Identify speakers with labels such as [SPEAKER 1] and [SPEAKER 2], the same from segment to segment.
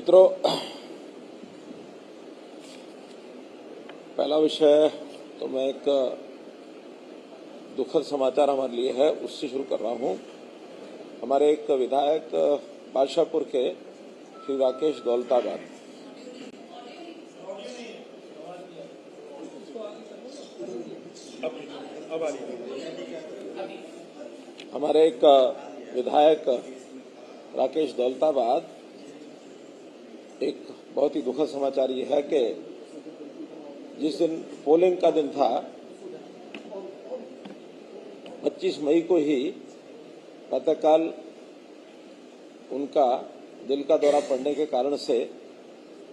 [SPEAKER 1] मित्रों, पहला विषय तो मैं एक दुखद समाचार हमारे लिए है उससे शुरू कर रहा हूं। हमारे एक विधायक बादशाहपुर के श्री राकेश दौलताबाद हमारे एक विधायक राकेश दौलताबाद, एक बहुत ही दुखद समाचार ये है कि जिस दिन पोलिंग का दिन था 25 मई को ही प्रातःकाल उनका दिल का दौरा पड़ने के कारण से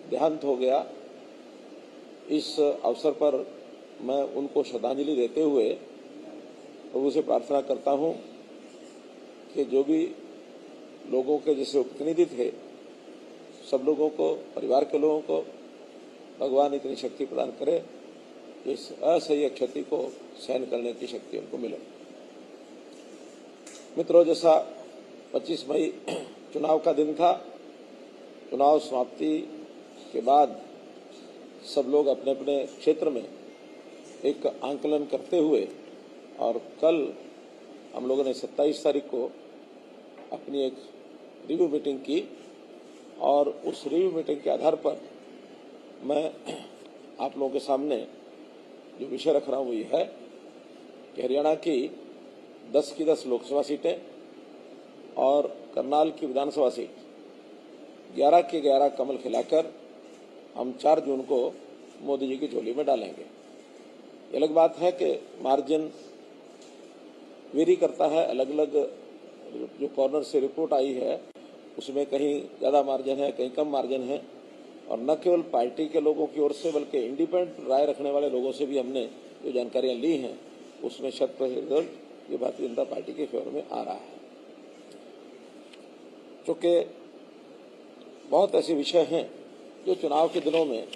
[SPEAKER 1] देहांत हो गया। इस अवसर पर मैं उनको श्रद्धांजलि देते हुए प्रभु से प्रार्थना करता हूं कि जो भी लोगों के जैसे उपप्रतिनिधि थे, सब लोगों को, परिवार के लोगों को भगवान इतनी शक्ति प्रदान करे, इस असह्य क्षति को सहन करने की शक्ति उनको मिले। मित्रों, जैसा 25 मई चुनाव का दिन था, चुनाव समाप्ति के बाद सब लोग अपने अपने क्षेत्र में एक आंकलन करते हुए, और कल हम लोगों ने 27 तारीख को अपनी एक रिव्यू मीटिंग की, और उस रिव्यू मीटिंग के आधार पर मैं आप लोगों के सामने जो विषय रख रहा हूं वो ये है कि हरियाणा की 10 की 10 लोकसभा सीटें और करनाल की विधानसभा सीट 11 की 11 कमल खिलाकर हम 4 जून को मोदी जी की झोली में डालेंगे। ये अलग बात है कि मार्जिन वेरी करता है, अलग अलग जो कॉर्नर से रिपोर्ट आई है उसमें कहीं ज़्यादा मार्जिन है, कहीं कम मार्जिन है, और न केवल पार्टी के लोगों की ओर से बल्कि इंडिपेंडेंट राय रखने वाले लोगों से भी हमने जो जानकारियां ली हैं उसमें 100% रिजल्ट ये भारतीय जनता पार्टी के फेवर में आ रहा है। चूँकि बहुत ऐसे विषय हैं जो चुनाव के दिनों में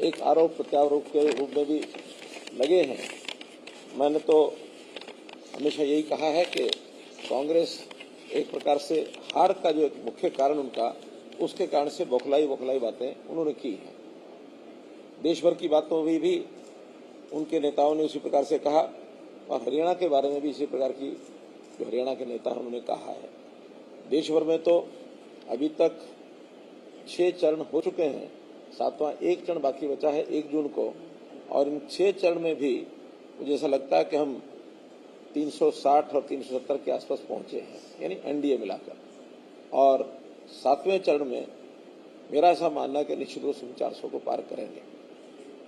[SPEAKER 1] एक आरोप प्रत्यारोप के रूप में भी लगे हैं। मैंने तो हमेशा यही कहा है कि कांग्रेस एक प्रकार से हार का जो एक मुख्य कारण उनका, उसके कारण से बौखलाई बातें उन्होंने की हैं। देश भर की बातों में भी उनके नेताओं ने उसी प्रकार से कहा, और हरियाणा के बारे में भी इसी प्रकार की जो हरियाणा के नेता हैं उन्होंने कहा है। देश भर में तो अभी तक 6 चरण हो चुके हैं, 7वां एक चरण बाकी बचा है 1 जून को, और इन 6 चरण में भी मुझे ऐसा लगता है कि हम 360 और 370 के आसपास पहुंचे हैं, यानी एनडीए मिलाकर। और 7वें चरण में मेरा ऐसा मानना है कि निश्चित रूप से 400 को पार करेंगे।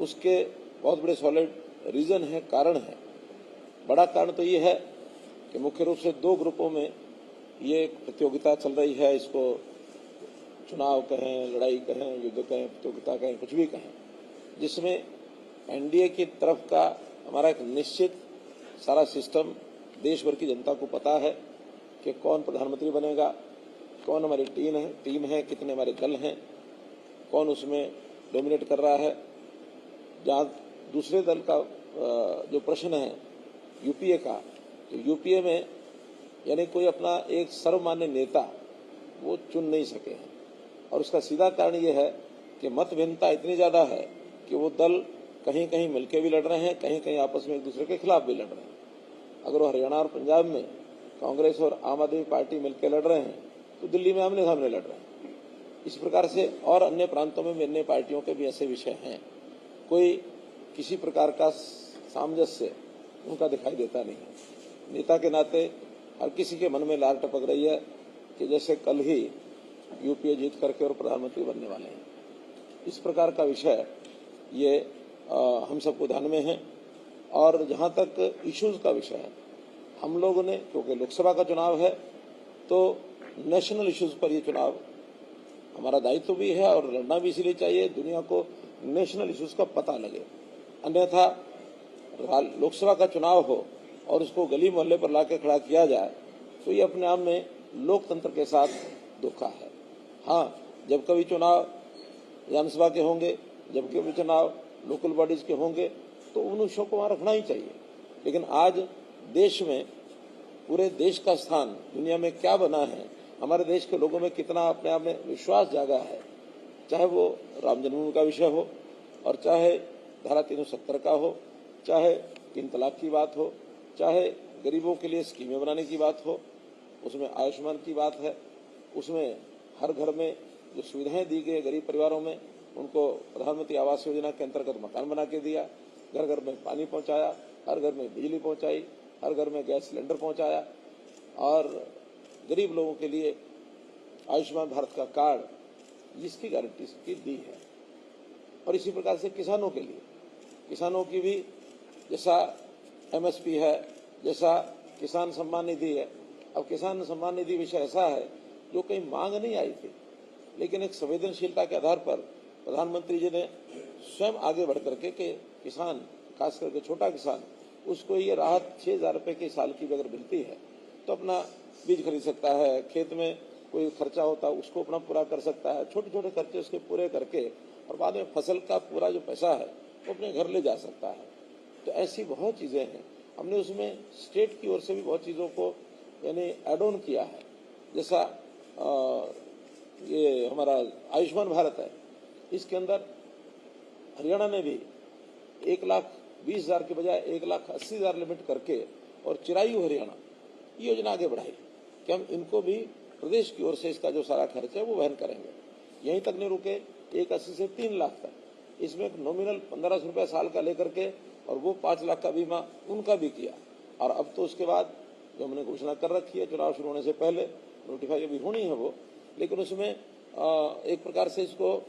[SPEAKER 1] उसके बहुत बड़े सॉलिड रीजन है, कारण है। बड़ा कारण तो ये है कि मुख्य रूप से 2 ग्रुपों में ये प्रतियोगिता चल रही है। इसको चुनाव कहें, लड़ाई कहें, युद्ध कहें, प्रतियोगिता कहें, कुछ भी कहें, जिसमें एनडीए की तरफ का हमारा एक निश्चित सारा सिस्टम देश भर की जनता को पता है कि कौन प्रधानमंत्री बनेगा, कौन हमारी टीम है, कितने हमारे दल हैं, कौन उसमें डोमिनेट कर रहा है। जहाँ दूसरे दल का जो प्रश्न है यूपीए का, तो यूपीए में यानी कोई अपना एक सर्वमान्य नेता वो चुन नहीं सके हैं, और उसका सीधा कारण ये है कि मत भिन्नता इतनी ज़्यादा है कि वो दल कहीं कहीं मिलके भी लड़ रहे हैं, कहीं कहीं आपस में एक दूसरे के खिलाफ भी लड़ रहे हैं। अगर वो हरियाणा और पंजाब में कांग्रेस और आम आदमी पार्टी मिलकर लड़ रहे हैं तो दिल्ली में आमने सामने लड़ रहे हैं। इस प्रकार से और अन्य प्रांतों में भी अन्य पार्टियों के भी ऐसे विषय हैं। कोई किसी प्रकार का सामंजस्य उनका दिखाई देता नहीं है। नेता के नाते हर किसी के मन में लार टपक रही है कि जैसे कल ही यूपीए जीत करके और प्रधानमंत्री बनने वाले हैं। इस प्रकार का विषय ये हम सबको ध्यान में है। और जहाँ तक इश्यूज का विषय है, हम लोगों ने, क्योंकि लोकसभा का चुनाव है तो नेशनल इश्यूज पर ये चुनाव हमारा दायित्व भी है, और लड़ना भी इसीलिए चाहिए दुनिया को नेशनल इश्यूज का पता लगे। अन्यथा लोकसभा का चुनाव हो और उसको गली मोहल्ले पर लाके खड़ा किया जाए तो ये अपने आप में लोकतंत्र के साथ धोखा है। हाँ, जब कभी चुनाव विधानसभा के होंगे, जब कभी चुनाव लोकल बॉडीज के होंगे तो उन विषयों को वहाँ रखना ही चाहिए। लेकिन आज देश में, पूरे देश का स्थान दुनिया में क्या बना है, हमारे देश के लोगों में कितना अपने आप में विश्वास जागा है, चाहे वो राम जन्मभूमि का विषय हो और चाहे धारा 370 का हो, चाहे 3 तलाक की बात हो, चाहे गरीबों के लिए स्कीमें बनाने की बात हो, उसमें आयुष्मान की बात है, उसमें हर घर में जो सुविधाएं दी गई गरीब परिवारों में उनको प्रधानमंत्री आवास योजना के अंतर्गत मकान बना के दिया, घर घर में पानी पहुंचाया, हर घर में बिजली पहुंचाई, हर घर में गैस सिलेंडर पहुंचाया और गरीब लोगों के लिए आयुष्मान भारत का कार्ड जिसकी गारंटी सबकी दी है। और इसी प्रकार से किसानों के लिए, किसानों की भी जैसा एमएसपी है, जैसा किसान सम्मान निधि है। अब किसान सम्मान निधि विषय ऐसा है जो कहीं मांग नहीं आई थी, लेकिन एक संवेदनशीलता के आधार पर प्रधानमंत्री जी ने स्वयं आगे बढ़ करके कि किसान, खास करके छोटा किसान, उसको ये राहत 6,000 रुपये की साल की अगर मिलती है तो अपना बीज खरीद सकता है, खेत में कोई खर्चा होता है उसको अपना पूरा कर सकता है, छोटे छोटे खर्चे उसके पूरे करके और बाद में फसल का पूरा जो पैसा है वो अपने घर ले जा सकता है। तो ऐसी बहुत चीज़ें हैं। हमने उसमें स्टेट की ओर से भी बहुत चीज़ों को यानी एड ऑन किया है। जैसा ये हमारा आयुष्मान भारत है, इसके अंदर हरियाणा ने भी 1,20,000 के बजाय 1,80,000 लिमिट करके और चिरायु हरियाणा ये योजना आगे बढ़ाई कि हम इनको भी प्रदेश की ओर से इसका जो सारा खर्च है वो वहन करेंगे। यहीं तक नहीं रुके, 1,80,000 से 3 लाख तक, इसमें एक नॉमिनल 1,500 रुपये साल का लेकर के और वो 5 लाख का बीमा उनका भी किया। और अब तो उसके बाद जो हमने घोषणा कर रखी है चुनाव शुरू होने से पहले, नोटिफाई अभी होनी है वो, लेकिन उसमें एक प्रकार से इसको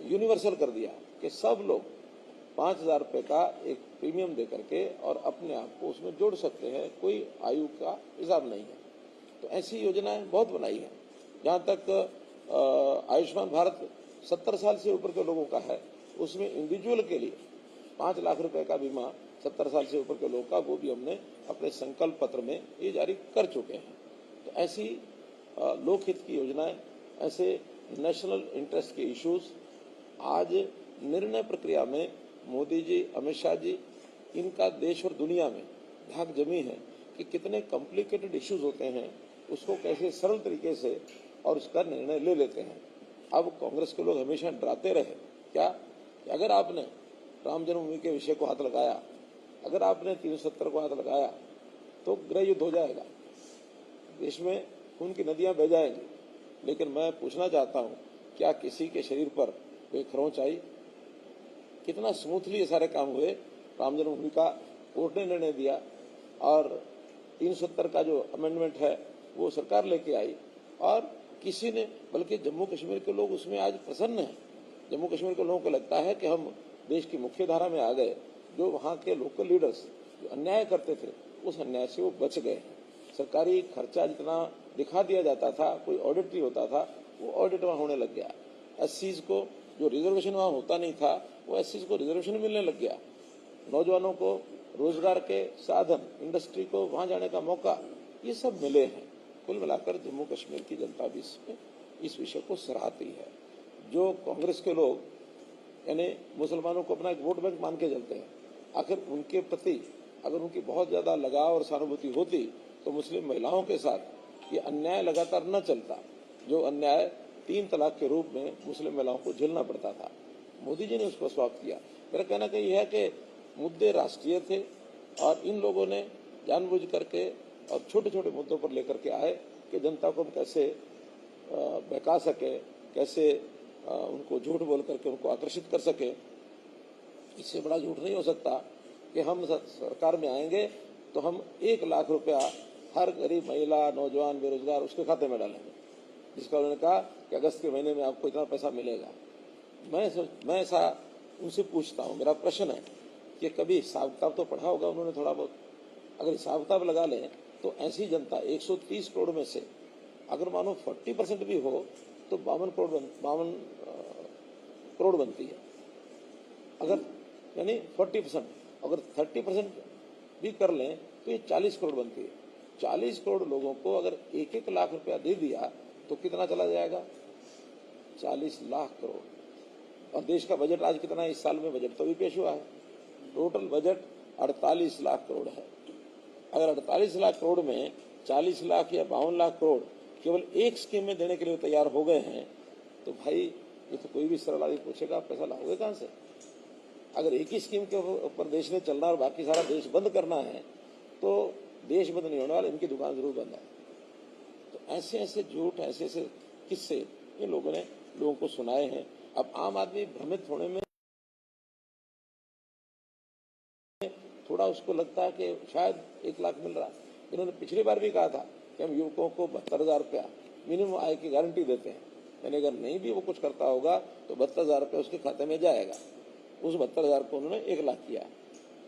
[SPEAKER 1] यूनिवर्सल कर दिया कि सब लोग 5,000 रुपये का एक प्रीमियम दे करके और अपने आप को उसमें जोड़ सकते हैं, कोई आयु का हिसाब नहीं है। तो ऐसी योजनाएं बहुत बनाई हैं। जहाँ तक आयुष्मान भारत 70 साल से ऊपर के लोगों का है, उसमें इंडिविजुअल के लिए 5 लाख रुपए का बीमा 70 साल से ऊपर के लोगों का, वो भी हमने अपने संकल्प पत्र में ये जारी कर चुके हैं। तो ऐसी लोकहित की योजनाएं, ऐसे नेशनल इंटरेस्ट के इश्यूज आज निर्णय प्रक्रिया में मोदी जी, अमित शाह जी, इनका देश और दुनिया में धाक जमी है कि कितने कॉम्प्लिकेटेड इश्यूज होते हैं, उसको कैसे सरल तरीके से और उसका निर्णय ले लेते हैं। अब कांग्रेस के लोग हमेशा डराते रहे क्या कि अगर आपने राम जन्मभूमि के विषय को हाथ लगाया, अगर आपने 370 को हाथ लगाया तो गृह युद्ध हो जाएगा, देश में खून की नदियां बह जाएंगी। लेकिन मैं पूछना चाहता हूं, क्या किसी के शरीर पर कोई खरोंच आई? कितना स्मूथली ये सारे काम हुए। राम जन्मभूमि का कोर्ट ने निर्णय दिया और 370 का जो अमेंडमेंट है वो सरकार लेके आई और किसी ने, बल्कि जम्मू कश्मीर के लोग उसमें आज प्रसन्न हैं। जम्मू कश्मीर के लोगों को लगता है कि हम देश की मुख्य धारा में आ गए। जो वहाँ के लोकल लीडर्स जो अन्याय करते थे उस अन्याय से वो बच गए। सरकारी खर्चा जितना दिखा दिया जाता था, कोई ऑडिट नहीं होता था, वो ऑडिट वहाँ होने लग गया। एससीज को जो रिजर्वेशन वहाँ होता नहीं था, वो एससीज को रिजर्वेशन मिलने लग गया। नौजवानों को रोजगार के साधन, इंडस्ट्री को वहाँ जाने का मौका, ये सब मिले हैं। कुल मिलाकर जम्मू कश्मीर की जनता भी इस विषय को सराहती है। जो कांग्रेस के लोग यानी मुसलमानों को अपना एक वोट बैंक मान के चलते हैं, आखिर उनके प्रति अगर उनकी बहुत ज्यादा लगाव और सहानुभूति होती तो मुस्लिम महिलाओं के साथ ये अन्याय लगातार न चलता, जो अन्याय 3 तलाक के रूप में मुस्लिम महिलाओं को झेलना पड़ता था। मोदी जी ने उसको समाप्त किया। मेरा कहना कहीं है कि मुद्दे राष्ट्रीय थे और इन लोगों ने जानबूझ करके और छोटे छोटे मुद्दों पर लेकर के आए कि जनता को हम कैसे बहका सके, कैसे उनको झूठ बोल करके उनको आकर्षित कर सके। इससे बड़ा झूठ नहीं हो सकता कि हम सरकार में आएंगे तो हम 1 लाख रुपया हर गरीब महिला, नौजवान, बेरोजगार उसके खाते में डालेंगे, जिसका उन्होंने कहा कि अगस्त के महीने में आपको इतना पैसा मिलेगा। मैं ऐसा उनसे पूछता हूँ, मेरा प्रश्न है कि कभी हिसाब किताब तो पढ़ा होगा उन्होंने थोड़ा बहुत। अगर हिसाब किताब लगा लें तो ऐसी जनता 130 करोड़ में से अगर मानो 40% भी हो तो 52 करोड़ बनती है। अगर यानी 40%, अगर 30% भी कर लें तो ये 40 करोड़ बनती है। 40 करोड़ लोगों को अगर 1-1 लाख रुपया दे दिया तो कितना चला जाएगा? 40 लाख करोड़। और देश का बजट आज कितना है? इस साल में बजट तो भी पेश हुआ है। टोटल बजट 48 लाख करोड़ है। अगर 48 लाख करोड़ में 40 लाख या 52 लाख करोड़ केवल एक स्कीम में देने के लिए तैयार हो गए हैं तो भाई ये तो कोई भी सरल आदमी पूछेगा, आप पैसा लाओगे कहाँ से? अगर एक ही स्कीम के ऊपर देश ने चलना और बाकी सारा देश बंद करना है तो देश बंद नहीं होने वाला, इनकी दुकान जरूर बंद है। तो ऐसे ऐसे झूठ, ऐसे ऐसे किस्से इन लोगों ने लोगों को सुनाए हैं। अब आम आदमी भ्रमित होने में थोड़ा उसको लगता है कि शायद 1 लाख मिल रहा है। इन्होंने पिछली बार भी कहा था कि हम युवकों को 72,000 रुपया मिनिमम आय की गारंटी देते हैं, यानी अगर नहीं भी वो कुछ करता होगा तो 72,000 रुपया उसके खाते में जाएगा। उस 72,000 को उन्होंने 1 लाख किया,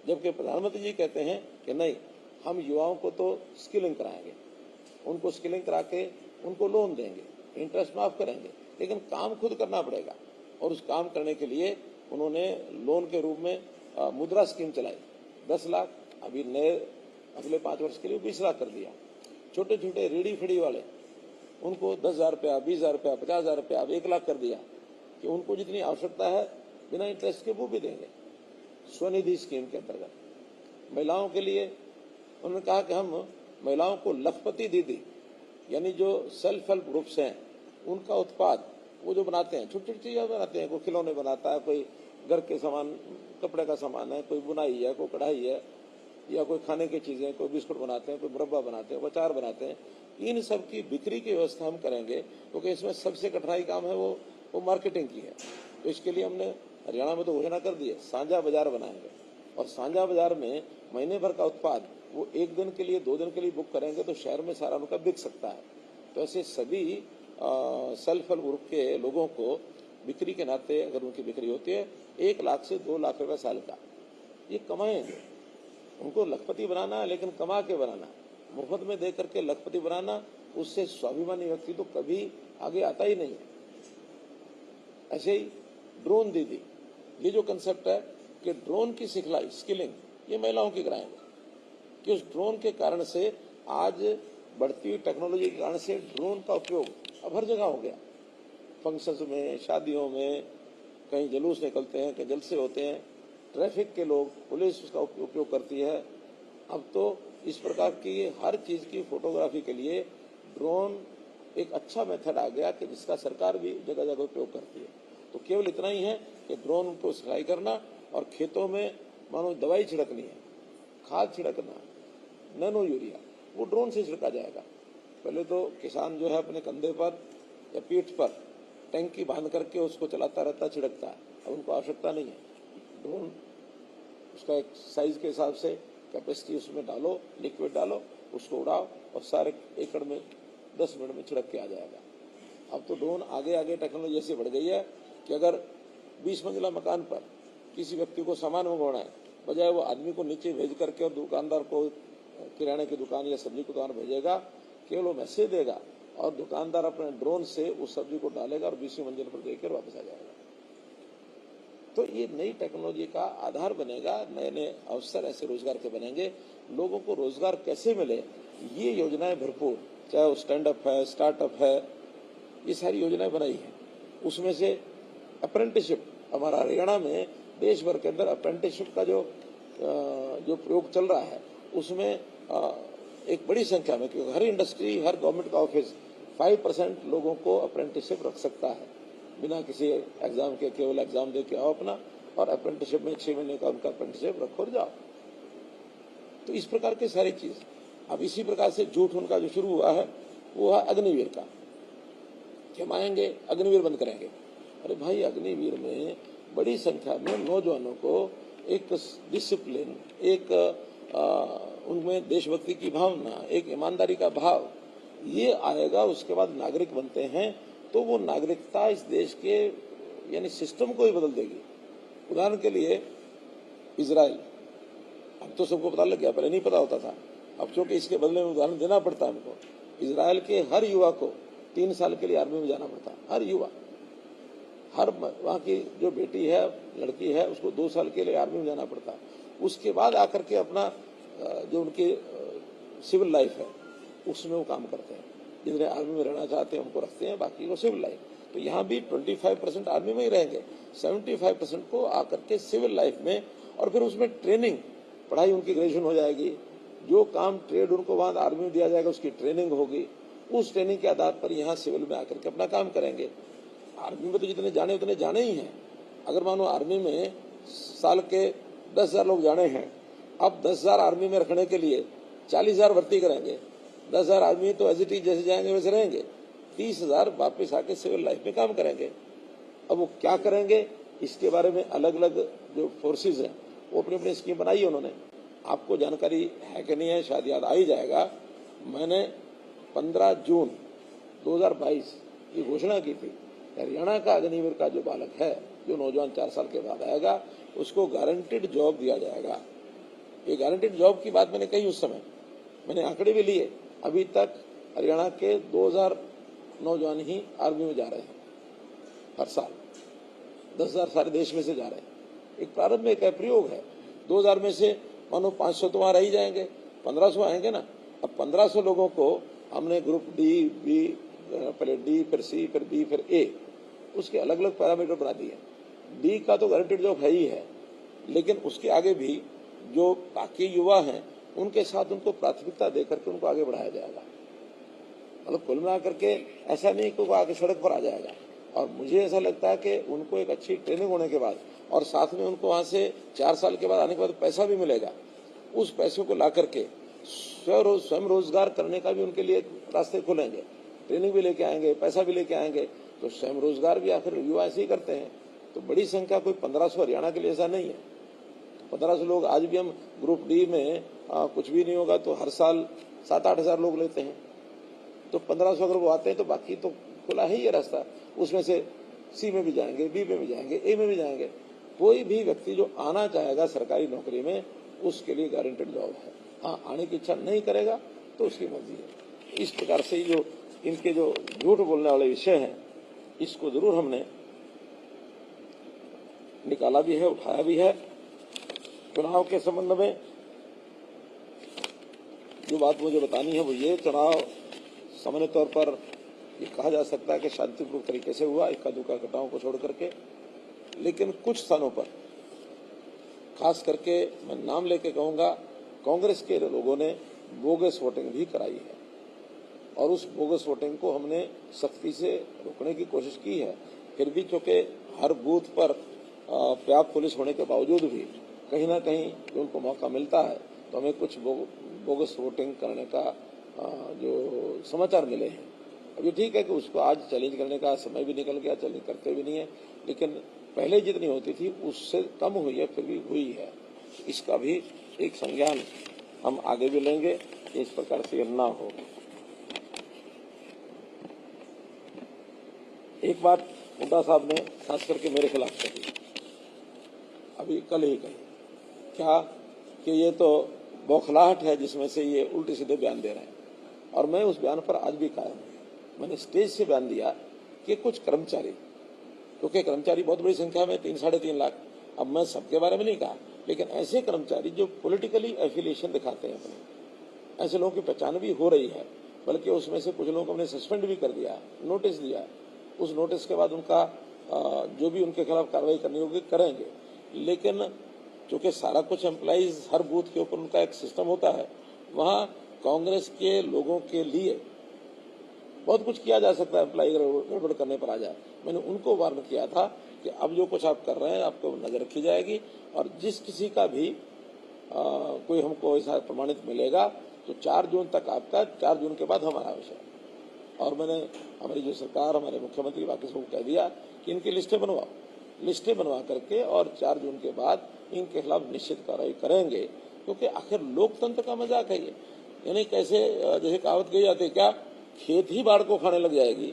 [SPEAKER 1] जबकि प्रधानमंत्री जी कहते हैं कि नहीं, हम युवाओं को तो स्किलिंग कराएंगे, उनको स्किलिंग करा के उनको लोन देंगे, इंटरेस्ट माफ करेंगे, लेकिन काम खुद करना पड़ेगा। और उस काम करने के लिए उन्होंने लोन के रूप में मुद्रा स्कीम चलाई, 10 लाख, अभी नए अगले 5 वर्ष के लिए 20 लाख कर दिया। छोटे छोटे रेडी फेडी वाले उनको 10,000 रुपया, 20,000 रुपया, 50,000 रुपया, अब 1 लाख कर दिया कि उनको जितनी आवश्यकता है बिना इंटरेस्ट के वो भी देंगे। स्वनिधि स्कीम के अंतर्गत महिलाओं के लिए उन्होंने कहा कि हम महिलाओं को लखपति दीदी, यानी जो सेल्फ हेल्प ग्रुप्स हैं, उनका उत्पाद वो जो बनाते हैं, छोटी छोटी चीजें बनाते हैं, कोई खिलौने बनाता है, कोई घर के सामान, कपड़े का सामान है, कोई बुनाई है, कोई कढ़ाई है, या कोई खाने की चीजें, कोई बिस्कुट बनाते हैं, कोई मुरब्बा बनाते हैं, अचार बनाते हैं, इन सब की बिक्री की व्यवस्था हम करेंगे, क्योंकि इसमें सबसे कठिनाई काम है वो मार्केटिंग की है। तो इसके लिए हमने हरियाणा में तो घोषणा कर दी है, साझा बाजार बनाएंगे, और साझा बाजार में महीने भर का उत्पाद वो 1 दिन के लिए, 2 दिन के लिए बुक करेंगे तो शहर में सारा उनका बिक सकता है। तो ऐसे सभी सेल्फ हेल्प ग्रुप के लोगों को बिक्री के नाते, अगर उनकी बिक्री होती है 1 लाख से 2 लाख रुपए साल का, ये कमाएंगे। उनको लखपति बनाना है, लेकिन कमा के बनाना, मुफ्त में दे करके लखपति बनाना, उससे स्वाभिमानी व्यक्ति तो कभी आगे आता ही नहीं है। ऐसे ही ड्रोन दीदी, ये जो कंसेप्ट है कि ड्रोन की सिखलाई, स्किलिंग, ये महिलाओं की कराएंगे, कि उस ड्रोन के कारण से, आज बढ़ती हुई टेक्नोलॉजी के कारण से ड्रोन का उपयोग अब हर जगह हो गया। फंक्शंस में, शादियों में, कहीं जुलूस निकलते हैं, कहीं जलसे होते हैं, ट्रैफिक के लोग, पुलिस उसका उपयोग करती है। अब तो इस प्रकार की हर चीज की फोटोग्राफी के लिए ड्रोन एक अच्छा मेथड आ गया कि जिसका सरकार भी जगह जगह उपयोग करती है। तो केवल इतना ही है कि ड्रोन को सिलाई करना, और खेतों में मानो दवाई छिड़कनी है, खाद छिड़कना, नैनो यूरिया, वो ड्रोन से छिड़का जाएगा। पहले तो किसान जो है अपने कंधे पर या पीठ पर टैंकी बांध करके उसको चलाता रहता, छिड़कता है। अब उनको आवश्यकता नहीं है, ड्रोन उसका एक साइज के हिसाब से कैपेसिटी उसमें डालो, लिक्विड डालो, उसको उड़ाओ और सारे एकड़ में 10 मिनट में छिड़क के आ जाएगा। अब तो ड्रोन आगे आगे टेक्नोलॉजी ऐसी बढ़ गई है कि अगर 20 मंजिला मकान पर किसी व्यक्ति को सामान मंगवाना है, बजाय वो आदमी को नीचे भेज करके और दुकानदार को किराने की दुकान या सब्जी की दुकान भेजेगा, केवल वो मैसेज देगा और दुकानदार अपने ड्रोन से उस सब्जी को डालेगा और 20वीं मंजिल पर देकर वापस आ जाएगा। तो ये नई टेक्नोलॉजी का आधार बनेगा, नए नए अवसर ऐसे रोजगार के बनेंगे। लोगों को रोजगार कैसे मिले, ये योजनाएं भरपूर, चाहे वो स्टैंड अप है, स्टार्टअप है, ये सारी योजनाएं बनाई है। उसमें से अप्रेंटिसशिप, हमारा हरियाणा में देश भर के अंदर अप्रेंटिसशिप का जो प्रयोग चल रहा है, उसमें एक बड़ी संख्या में, क्योंकि हर इंडस्ट्री, हर गवर्नमेंट का ऑफिस 5% लोगों को अप्रेंटिसशिप रख सकता है बिना किसी एग्जाम के। केवल एग्जाम दे के आओ अपना, और अप्रेंटिसशिप में 6 महीने का उनका अप्रेंटिसशिप रखो और जाओ। तो इस प्रकार की सारी चीज। अब इसी प्रकार से झूठ उनका जो शुरू हुआ है वो है अग्निवीर का, कि हम आएंगे अग्निवीर बंद करेंगे। अरे भाई, अग्निवीर में बड़ी संख्या में नौजवानों को एक डिसिप्लिन, एक उनमें देशभक्ति की भावना, एक ईमानदारी का भाव, ये आएगा, उसके बाद नागरिक बनते हैं, तो वो नागरिकता इस देश के यानी सिस्टम को ही बदल देगी। उदाहरण के लिए इजराइल, अब तो सबको पता लग गया, पहले नहीं पता होता था, अब चूंकि इसके बदले में उदाहरण देना पड़ता है हमको। इजराइल के हर युवा को 3 साल के लिए आर्मी में जाना पड़ता है, हर युवा, हर वहाँ की जो बेटी है, लड़की है, उसको 2 साल के लिए आर्मी में जाना पड़ता है। उसके बाद आकर के अपना जो उनकी सिविल लाइफ है उसमें वो काम करते हैं। जितने आर्मी में रहना चाहते हैं उनको रखते हैं, बाकी वो सिविल लाइफ। तो यहाँ भी 25% आर्मी में ही रहेंगे, 75% को आकर के सिविल लाइफ में, और फिर उसमें ट्रेनिंग, पढ़ाई उनकी ग्रेजुएशन हो जाएगी, जो काम ट्रेड उनको वहां आर्मी में दिया जाएगा उसकी ट्रेनिंग होगी, उस ट्रेनिंग के आधार पर यहाँ सिविल में आकर के अपना काम करेंगे। आर्मी में तो जितने जाने उतने जाने ही हैं। अगर मानो आर्मी में साल के 10,000 लोग जाने हैं, अब 10,000 आर्मी में रखने के लिए 40,000 भर्ती करेंगे। 10,000 आदमी तो एज इट इज जैसे जाएंगे वैसे रहेंगे, 30,000 वापस आके सिविल लाइफ में काम करेंगे। अब वो क्या करेंगे, इसके बारे में अलग अलग जो फोर्सेज हैं वो अपनी अपनी स्कीम बनाई है उन्होंने। आपको जानकारी है कि नहीं है, शायद याद आ ही जाएगा। मैंने 15 जून 2022 की घोषणा की थी, हरियाणा का अग्निवीर का जो बालक है, जो नौजवान 4 साल के बाद आएगा, उसको गारंटेड जॉब दिया जाएगा। ये गारंटेड जॉब की बात मैंने कही उस समय, मैंने आंकड़े भी लिए। अभी तक हरियाणा के 2000 नौजवान ही आर्मी में जा रहे हैं हर साल, 10,000 सारे देश में से जा रहे हैं। एक प्रारंभ में एक प्रयोग है। 2000 में से मानो 500 तो वहां रह ही जाएंगे, 1500 आएंगे ना। अब 1500 लोगों को हमने ग्रुप डी, बी, पहले डी, फिर सी, फिर बी, फिर ए, उसके अलग अलग पैरामीटर बना दिए। डी का तो गारंटेड जॉब है ही है, लेकिन उसके आगे भी जो बाकी युवा हैं उनके साथ उनको प्राथमिकता देकर के उनको आगे बढ़ाया जाएगा। मतलब कुल मिला करके ऐसा नहीं कि वो आगे सड़क पर आ जाएगा। और मुझे ऐसा लगता है कि उनको एक अच्छी ट्रेनिंग होने के बाद और साथ में उनको वहां से 4 साल के बाद आने के बाद पैसा भी मिलेगा। उस पैसों को ला करके स्वयं रोजगार करने का भी उनके लिए रास्ते खुलेंगे। ट्रेनिंग भी लेके आएंगे, पैसा भी लेके आएंगे, तो स्वयं रोजगार भी आखिर युवा ऐसे ही करते हैं। तो बड़ी संख्या कोई 1500 हरियाणा के लिए ऐसा नहीं है। 1500 लोग आज भी हम ग्रुप डी में कुछ भी नहीं होगा तो हर साल 7-8 हजार लोग लेते हैं। तो 1500 अगर वो आते हैं तो बाकी तो खुला है ये रास्ता। उसमें से सी में भी जाएंगे, बी में भी जाएंगे, ए में भी जाएंगे। कोई भी व्यक्ति जो आना चाहेगा सरकारी नौकरी में, उसके लिए गारंटेड जॉब है। हाँ, आने की इच्छा नहीं करेगा तो उसकी मर्जी है। इस प्रकार से जो इनके जो झूठ बोलने वाले विषय हैं, इसको जरूर हमने निकाला भी है, उठाया भी है। चुनाव के संबंध में जो बात मुझे बतानी है वो ये, चुनाव सामान्य तौर पर ये कहा जा सकता है कि शांतिपूर्ण तरीके से हुआ, इक्का दुक्का घटनाओं को छोड़ करके। लेकिन कुछ स्थानों पर, खास करके मैं नाम लेके कहूंगा, कांग्रेस के लोगों ने बोगस वोटिंग भी कराई है और उस बोगस वोटिंग को हमने सख्ती से रोकने की कोशिश की है। फिर भी चूंकि हर बूथ पर पर्याप्त पुलिस होने के बावजूद भी कहीं ना कहीं जो उनको मौका मिलता है तो हमें कुछ बोगस वोटिंग करने का जो समाचार मिले हैं। अभी ठीक है कि उसको आज चैलेंज करने का समय भी निकल गया, चैलेंज करते भी नहीं है, लेकिन पहले जितनी होती थी उससे कम हुई है, फिर भी हुई है। इसका भी एक संज्ञान हम आगे भी लेंगे, इस प्रकार से ना हो। एक बात मुद्दा साहब ने खास करके मेरे खिलाफ कही, अभी कल ही कही, क्या कि ये तो बौखलाहट है जिसमें से ये उल्टे सीधे बयान दे रहे हैं। और मैं उस बयान पर आज भी कायम हूं। मैंने स्टेज से बयान दिया कि कुछ कर्मचारी, क्योंकि कर्मचारी बहुत बड़ी संख्या में 3-3.5 लाख, अब मैं सबके बारे में नहीं कहा, लेकिन ऐसे कर्मचारी जो पॉलिटिकली एफिलिएशन दिखाते हैं अपने, ऐसे लोगों की पहचान भी हो रही है। बल्कि उसमें से कुछ लोगों को हमने सस्पेंड भी कर दिया, नोटिस दिया। उस नोटिस के बाद उनका जो भी उनके खिलाफ कार्रवाई करनी होगी करेंगे। लेकिन चूंकि सारा कुछ एम्प्लॉइज हर बूथ के ऊपर उनका एक सिस्टम होता है, वहां कांग्रेस के लोगों के लिए बहुत कुछ किया जा सकता है। एम्प्लॉय गड़बड़ करने पर आ जाए, मैंने उनको वार्न किया था कि अब जो कुछ आप कर रहे हैं आपको नजर रखी जाएगी और जिस किसी का भी कोई हमको ऐसा प्रमाणित मिलेगा तो 4 जून तक आपका, 4 जून के बाद हमारा विषय। और मैंने हमारी जो सरकार, हमारे मुख्यमंत्री बाकी सबको कह दिया कि इनकी लिस्टें बनवाओ, लिस्टें बनवा करके और 4 जून के बाद इनके खिलाफ निश्चित कार्रवाई करेंगे। क्योंकि आखिर लोकतंत्र का मजाक है ये। यानी कैसे, जैसे कहावत कही जाती है, क्या खेत ही बाढ़ को खाने लग जाएगी,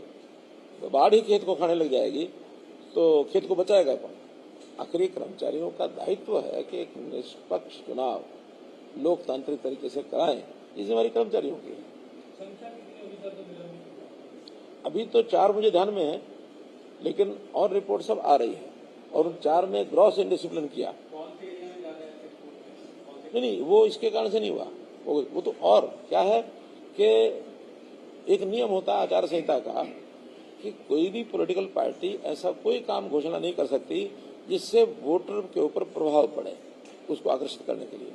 [SPEAKER 1] बाढ़ ही खेत को खाने लग जाएगी तो खेत को बचाएगा कौन? आखिरी कर्मचारियों का दायित्व है कि एक निष्पक्ष चुनाव लोकतांत्रिक तरीके से कराएं, ये हमारी कर्मचारियों की है। अभी तो 4 मुझे ध्यान में है, लेकिन और रिपोर्ट सब आ रही है। और उन 4 में ग्रॉस इंडिसिप्लिन किया नहीं, वो इसके कारण से नहीं हुआ। वो तो और क्या है कि एक नियम होता है आचार संहिता का कि कोई भी पॉलिटिकल पार्टी ऐसा कोई काम घोषणा नहीं कर सकती जिससे वोटर के ऊपर प्रभाव पड़े, उसको आकर्षित करने के लिए।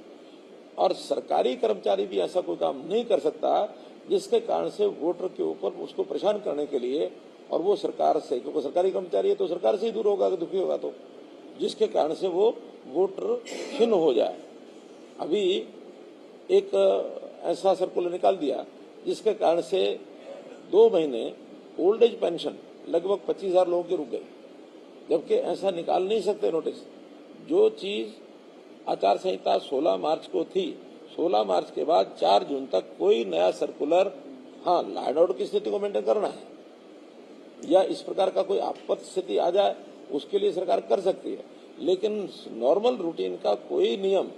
[SPEAKER 1] और सरकारी कर्मचारी भी ऐसा कोई काम नहीं कर सकता जिसके कारण से वोटर के ऊपर उसको परेशान करने के लिए और वो सरकार से, क्योंकि सरकारी कर्मचारी है तो सरकार से ही दूर होगा, अगर दुखी होगा तो, जिसके कारण से वो वोटर क्षीण हो जाए। अभी एक ऐसा सर्कुलर निकाल दिया जिसके कारण से 2 महीने ओल्ड एज पेंशन लगभग 25,000 लोगों की रुक गई, जबकि ऐसा निकाल नहीं सकते नोटिस। जो चीज आचार संहिता 16 मार्च को थी, 16 मार्च के बाद 4 जून तक कोई नया सर्कुलर, हाँ लॉ एंड ऑर्डर की स्थिति को मेंटेन करना है या इस प्रकार का कोई आपात स्थिति आ जाए उसके लिए सरकार कर सकती है, लेकिन नॉर्मल रूटीन का कोई नियम,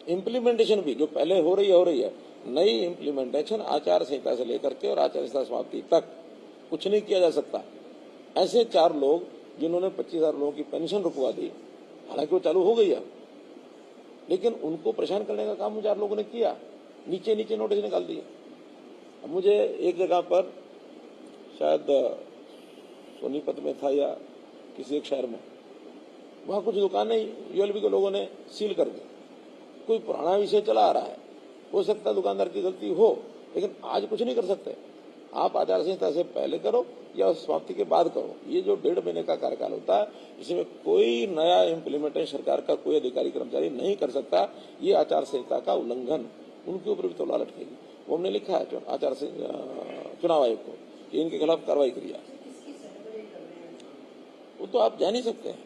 [SPEAKER 1] इम्प्लीमेंटेशन भी जो पहले हो रही है, नई इम्प्लीमेंटेशन आचार संहिता से लेकर के और आचार संहिता समाप्ति तक कुछ नहीं किया जा सकता। ऐसे 4 लोग जिन्होंने 25,000 लोगों की पेंशन रुकवा दी, हालांकि वो चालू हो गई है, लेकिन उनको परेशान करने का काम 4 लोगों ने किया, नीचे नीचे नोटिस निकाल दिए। अब मुझे एक जगह पर, शायद सोनीपत में था या किसी एक शहर में, वहां कुछ दुकानें यूएलबी के लोगों ने सील कर दी। कोई पुराना विषय चला आ रहा है, हो सकता है दुकानदार की गलती हो, लेकिन आज कुछ नहीं कर सकते। आप आचार संहिता से पहले करो या समाप्ति के बाद करो। ये जो 1.5 महीने का कार्यकाल होता है, इसमें कोई नया इम्प्लीमेंटेशन सरकार का कोई अधिकारी कर्मचारी नहीं कर सकता। ये आचार संहिता का उल्लंघन, उनके ऊपर भी तौला लटकेगी। वो हमने लिखा है आचार चुनाव आयोग को कि इनके खिलाफ कार्रवाई करिए। वो तो आप जान ही सकते हैं,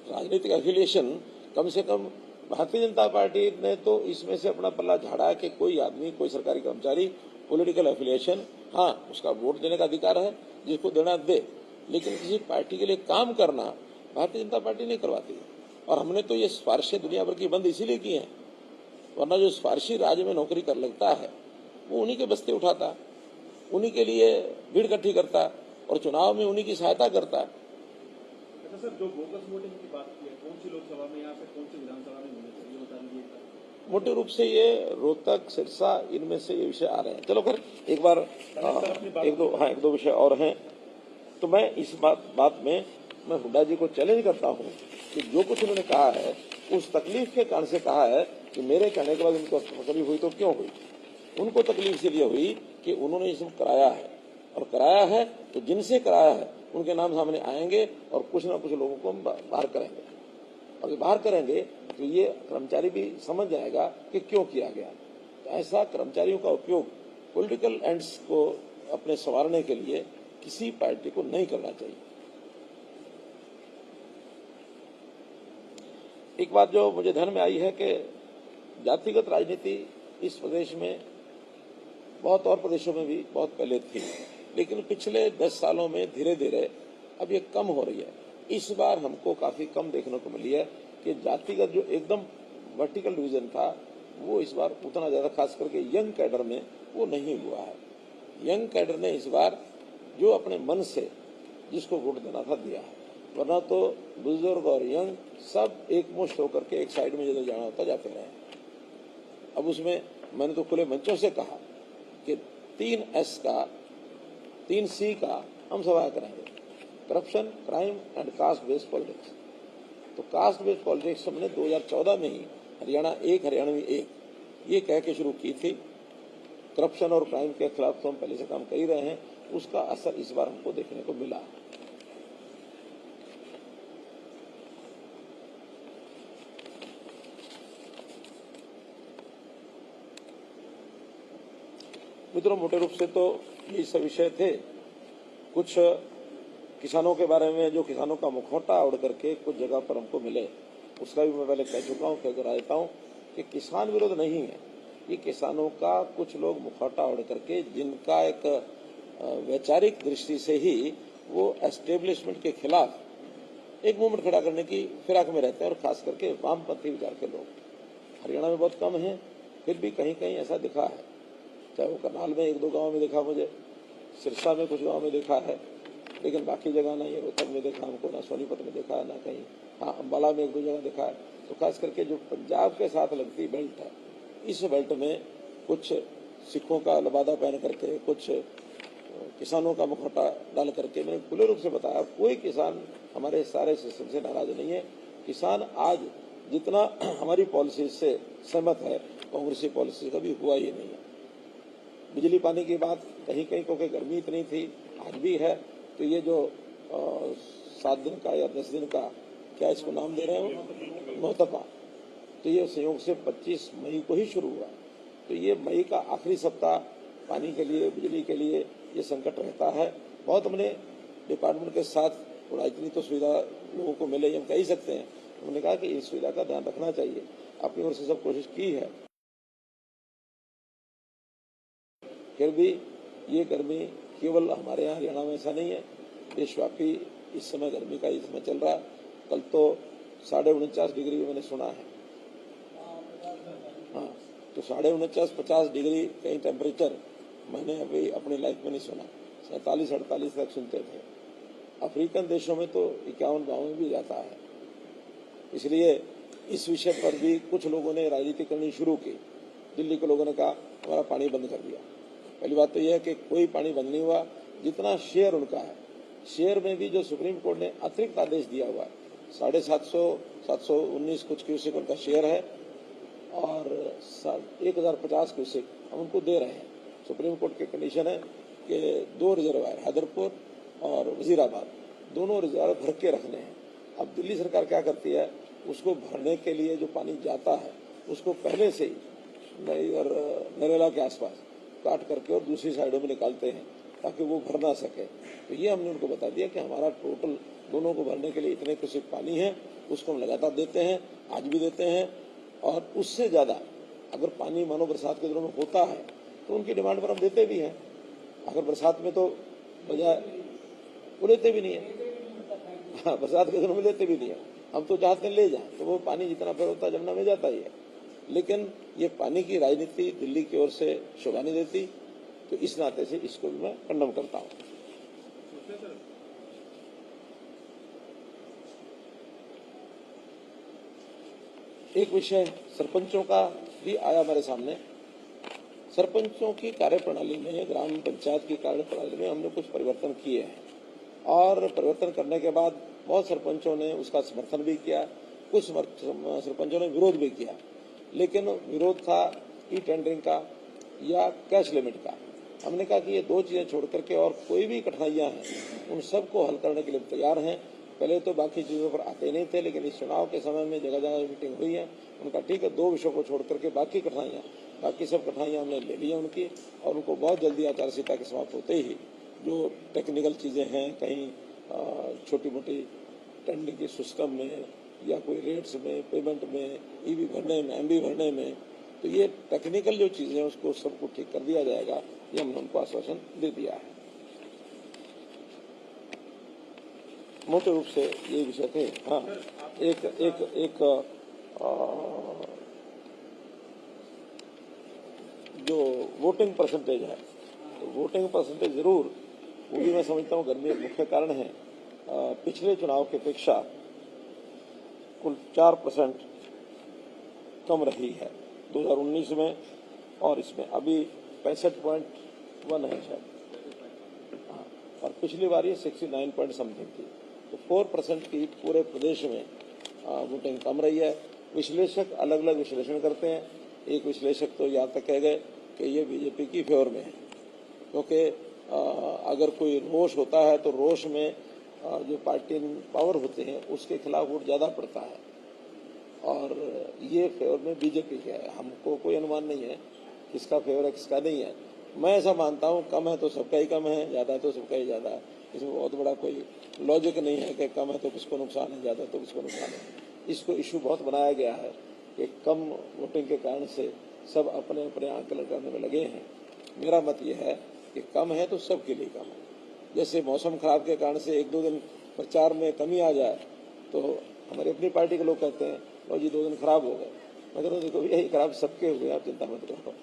[SPEAKER 1] राजनीतिक एफिलिएशन, कम से कम भारतीय जनता पार्टी ने तो इसमें से अपना पल्ला झाड़ा कि कोई आदमी, कोई सरकारी कर्मचारी पॉलिटिकल एफिलिएशन, हाँ उसका वोट देने का अधिकार है, जिसको देना दे, लेकिन किसी पार्टी के लिए काम करना भारतीय जनता पार्टी नहीं करवाती है। और हमने तो ये सिफारिशें दुनिया भर की बंद इसीलिए की हैं, वरना जो सिफारिशी राज्य में नौकरी कर लगता है वो उन्हीं के बस्ते उठाता, उन्हीं के लिए भीड़ इकट्ठी करता और चुनाव में उन्हीं की सहायता करता।
[SPEAKER 2] अच्छा सर, जो बोगस वोटिंग की बात की है, कौन सी लोकसभा में या फिर कौन सी विधानसभा में होनी चाहिए, बता दीजिए।
[SPEAKER 1] मोटे रूप से ये रोहतक, सिरसा, इनमें से ये विषय आ रहे हैं। चलो फिर एक बार एक दो विषय और हैं। तो मैं इस बात में मैं हुड्डा जी को चैलेंज करता हूँ कि जो कुछ उन्होंने कहा है उस तकलीफ के कारण से कहा है कि मेरे कहने के बाद उनको तकलीफ हुई तो क्यों हुई। उनको तकलीफ इसलिए हुई कि उन्होंने ये सब कराया है, और कराया है तो जिनसे कराया है उनके नाम सामने आएंगे और कुछ ना कुछ लोगों को हम बाहर करेंगे, और बाहर करेंगे तो ये कर्मचारी भी समझ जाएगा कि क्यों किया गया। तो ऐसा कर्मचारियों का उपयोग पॉलिटिकल एंड्स को अपने संवारने के लिए किसी पार्टी को नहीं करना चाहिए। एक बात जो मुझे ध्यान में आई है कि जातिगत राजनीति इस प्रदेश में बहुत और प्रदेशों में भी बहुत पहले थी, लेकिन पिछले 10 सालों में धीरे धीरे अब ये कम हो रही है। इस बार हमको काफी कम देखने को मिली है कि जातिगत जो एकदम वर्टिकल डिवीजन था वो इस बार उतना ज्यादा, खास करके यंग कैडर में वो नहीं हुआ है। यंग कैडर ने इस बार जो अपने मन से जिसको वोट देना था दिया है, वरना तो बुजुर्ग और यंग सब एक मुश्त होकर के एक साइड में जिधर जाना होता जाते रहे। अब उसमें मैंने तो खुले मंचों से कहा कि 3S का, 3C का हम सवाल करेंगे, corruption, crime and caste based politics. तो कास्ट बेस्ड पॉलिटिक्स हमने 2014 में ही हरियाणा 1 ये कह के शुरू की थी। करप्शन और क्राइम के खिलाफ तो हम पहले से काम कर ही रहे हैं, उसका असर इस बार हमको देखने को मिला। मित्रों, मोटे रूप से तो ये सब विषय थे। कुछ किसानों के बारे में, जो किसानों का मुखौटा उड़ करके कुछ जगह पर हमको मिले, उसका भी मैं पहले कह चुका हूँ, कह कर देता हूँ कि किसान विरोध नहीं है। ये किसानों का कुछ लोग मुखौटा उड़ करके, जिनका एक वैचारिक दृष्टि से ही वो एस्टेब्लिशमेंट के खिलाफ एक मूवमेंट खड़ा करने की फिराक में रहते हैं, और खास करके वामपंथी विचार के लोग। हरियाणा में बहुत कम है, फिर भी कहीं कहीं ऐसा दिखा है, चाहे वो करनाल में 1-2 गाँव में देखा, मुझे सिरसा में कुछ गाँव में देखा है, लेकिन बाकी जगह नहीं है। रोहतक में देखा हमको, ना सोनीपत में देखा, ना कहीं, हाँ अम्बाला में 1-2 जगह देखा है। तो खास करके जो पंजाब के साथ लगती बेल्ट है, इस बेल्ट में कुछ सिखों का लबादा पहन करके, कुछ किसानों का मुखौटा डाल करके, मैंने खुले रूप से बताया, कोई किसान हमारे सारे सिस्टम से नाराज नहीं है। किसान आज जितना हमारी पॉलिसी से सहमत है, कांग्रेसी पॉलिसी कभी हुआ ही नहीं है। बिजली पानी की बात कहीं कहीं, क्योंकि गर्मी इतनी थी आज भी है। तो ये जो 7 दिन का या 10 दिन का, क्या इसको नाम दे रहे हो, मोहतपा, तो ये संयोग से 25 मई को ही शुरू हुआ। तो ये मई का आखिरी सप्ताह पानी के लिए, बिजली के लिए ये संकट रहता है। बहुत हमने डिपार्टमेंट के साथ, थोड़ा इतनी तो सुविधा लोगों को मिले हम कह ही सकते हैं, उन्होंने कहा कि इस सुविधा का ध्यान रखना चाहिए। अपनी ओर से सब कोशिश की है। फिर भी ये गर्मी केवल हमारे यहाँ हरियाणा में ऐसा नहीं है, देशव्यापी इस समय गर्मी का इस समय चल रहा है। कल तो 49.5 डिग्री मैंने सुना है। हाँ, तो 49.5-50 डिग्री कहीं टेम्परेचर मैंने अभी अपनी लाइफ में नहीं सुना। 47-48 तक सुनते थे। अफ्रीकन देशों में तो 51-52 भी जाता है। इसलिए इस विषय पर भी कुछ लोगों ने राजनीति करनी शुरू की। दिल्ली के लोगों ने कहा हमारा पानी बंद कर दिया। पहली बात तो यह है कि कोई पानी बंद नहीं हुआ। जितना शेयर उनका है, शेयर में भी जो सुप्रीम कोर्ट ने अतिरिक्त आदेश दिया हुआ है, 719 कुछ क्यूसेक उनका शेयर है और 1050 क्यूसेक हम उनको दे रहे हैं। सुप्रीम कोर्ट की कंडीशन है कि 2 रिजर्वायर हैदरपुर और वजीराबाद दोनों रिजर्वायर भर के रखने हैं। अब दिल्ली सरकार क्या करती है, उसको भरने के लिए जो पानी जाता है उसको पहले से ही और नरेला के आसपास काट करके और दूसरी साइडों में निकालते हैं ताकि वो भर ना सके। तो ये हमने उनको बता दिया कि हमारा टोटल दोनों को भरने के लिए इतने क्यूसेक पानी है, उसको हम लगातार देते हैं, आज भी देते हैं। और उससे ज्यादा अगर पानी मानो बरसात के दिनों में होता है तो उनकी डिमांड पर हम देते भी हैं। अगर बरसात में तो बजाय वो लेते भी नहीं है, हाँ, बरसात के दिनों में लेते भी नहीं है। हम तो चाहते हैं ले जाए, तो वो पानी जितना फिर होता है जमुना में जाता ही है। लेकिन ये पानी की राजनीति दिल्ली की ओर से शोभा नहीं देती, तो इस नाते से इसको भी मैं कंडम करता हूँ। एक विषय सरपंचों का भी आया हमारे सामने। सरपंचों की कार्यप्रणाली में, ग्राम पंचायत की कार्यप्रणाली में हमने कुछ परिवर्तन किए हैं और परिवर्तन करने के बाद बहुत सरपंचों ने उसका समर्थन भी किया, कुछ सरपंचों ने विरोध भी किया। लेकिन विरोध था ई टेंडरिंग का या कैश लिमिट का। हमने कहा कि ये 2 चीजें छोड़ करके और कोई भी कठिनाइयां हैं उन सबको हल करने के लिए तैयार हैं। पहले तो बाकी चीजों पर आते नहीं थे, लेकिन इस चुनाव के समय में जगह जगह मीटिंग हुई है। उनका ठीक है, 2 विषयों को छोड़ करके बाकी सब कठिनाइयां हमने ले ली हैं उनकी, और उनको बहुत जल्दी आचार संहिता के समाप्त होते ही जो टेक्निकल चीजें हैं, कहीं छोटी मोटी टेंडरिंग के सिस्टम में या कोई रेट्स में, पेमेंट में, ईवी भरने में, एमबी भरने में, तो ये टेक्निकल जो चीजें हैं उसको सबको ठीक कर दिया जाएगा, ये हमने उनको आश्वासन दे दिया है। मोटे रूप से ये विषय थे। हाँ, एक जो वोटिंग परसेंटेज है, तो वोटिंग परसेंटेज जरूर, वो भी मैं समझता हूँ गर्मी एक मुख्य कारण है। पिछले चुनाव की अपेक्षा कुल 4% कम रही है 2019 में, और इसमें अभी 65.1 है शायद। हाँ, और पिछली बार ये 69 पॉइंट समथिंग थी। तो 4% की पूरे प्रदेश में वोटिंग कम रही है। विश्लेषक अलग अलग विश्लेषण करते हैं। एक विश्लेषक तो यहाँ तक कह गए कि ये बीजेपी की फेवर में है, क्योंकि अगर कोई रोष होता है तो रोष में जो पार्टी पावर होते हैं उसके खिलाफ वोट ज्यादा पड़ता है, और ये फेवर में बीजेपी का है। हमको कोई अनुमान नहीं है किसका फेवर है किसका नहीं है। मैं ऐसा मानता हूँ कम है तो सबका ही कम है, ज्यादा है तो सबका ही ज्यादा है। इसमें बहुत बड़ा कोई लॉजिक नहीं है कि कम है तो किसको नुकसान है, ज्यादा तो किसको नुकसान है। इसको इशू बहुत बनाया गया है कि कम वोटिंग के कारण से सब अपने अपने आंकलन करने में लगे हैं। मेरा मत यह है कि कम है तो सबके लिए कम है। जैसे मौसम खराब के कारण से 1-2 दिन प्रचार में कमी आ जाए तो हमारी अपनी पार्टी के लोग कहते हैं और जी 2 दिन खराब हो गए। मैं कहता हूँ देखो यही खराब सबके हुए, आप चिंता मत करो।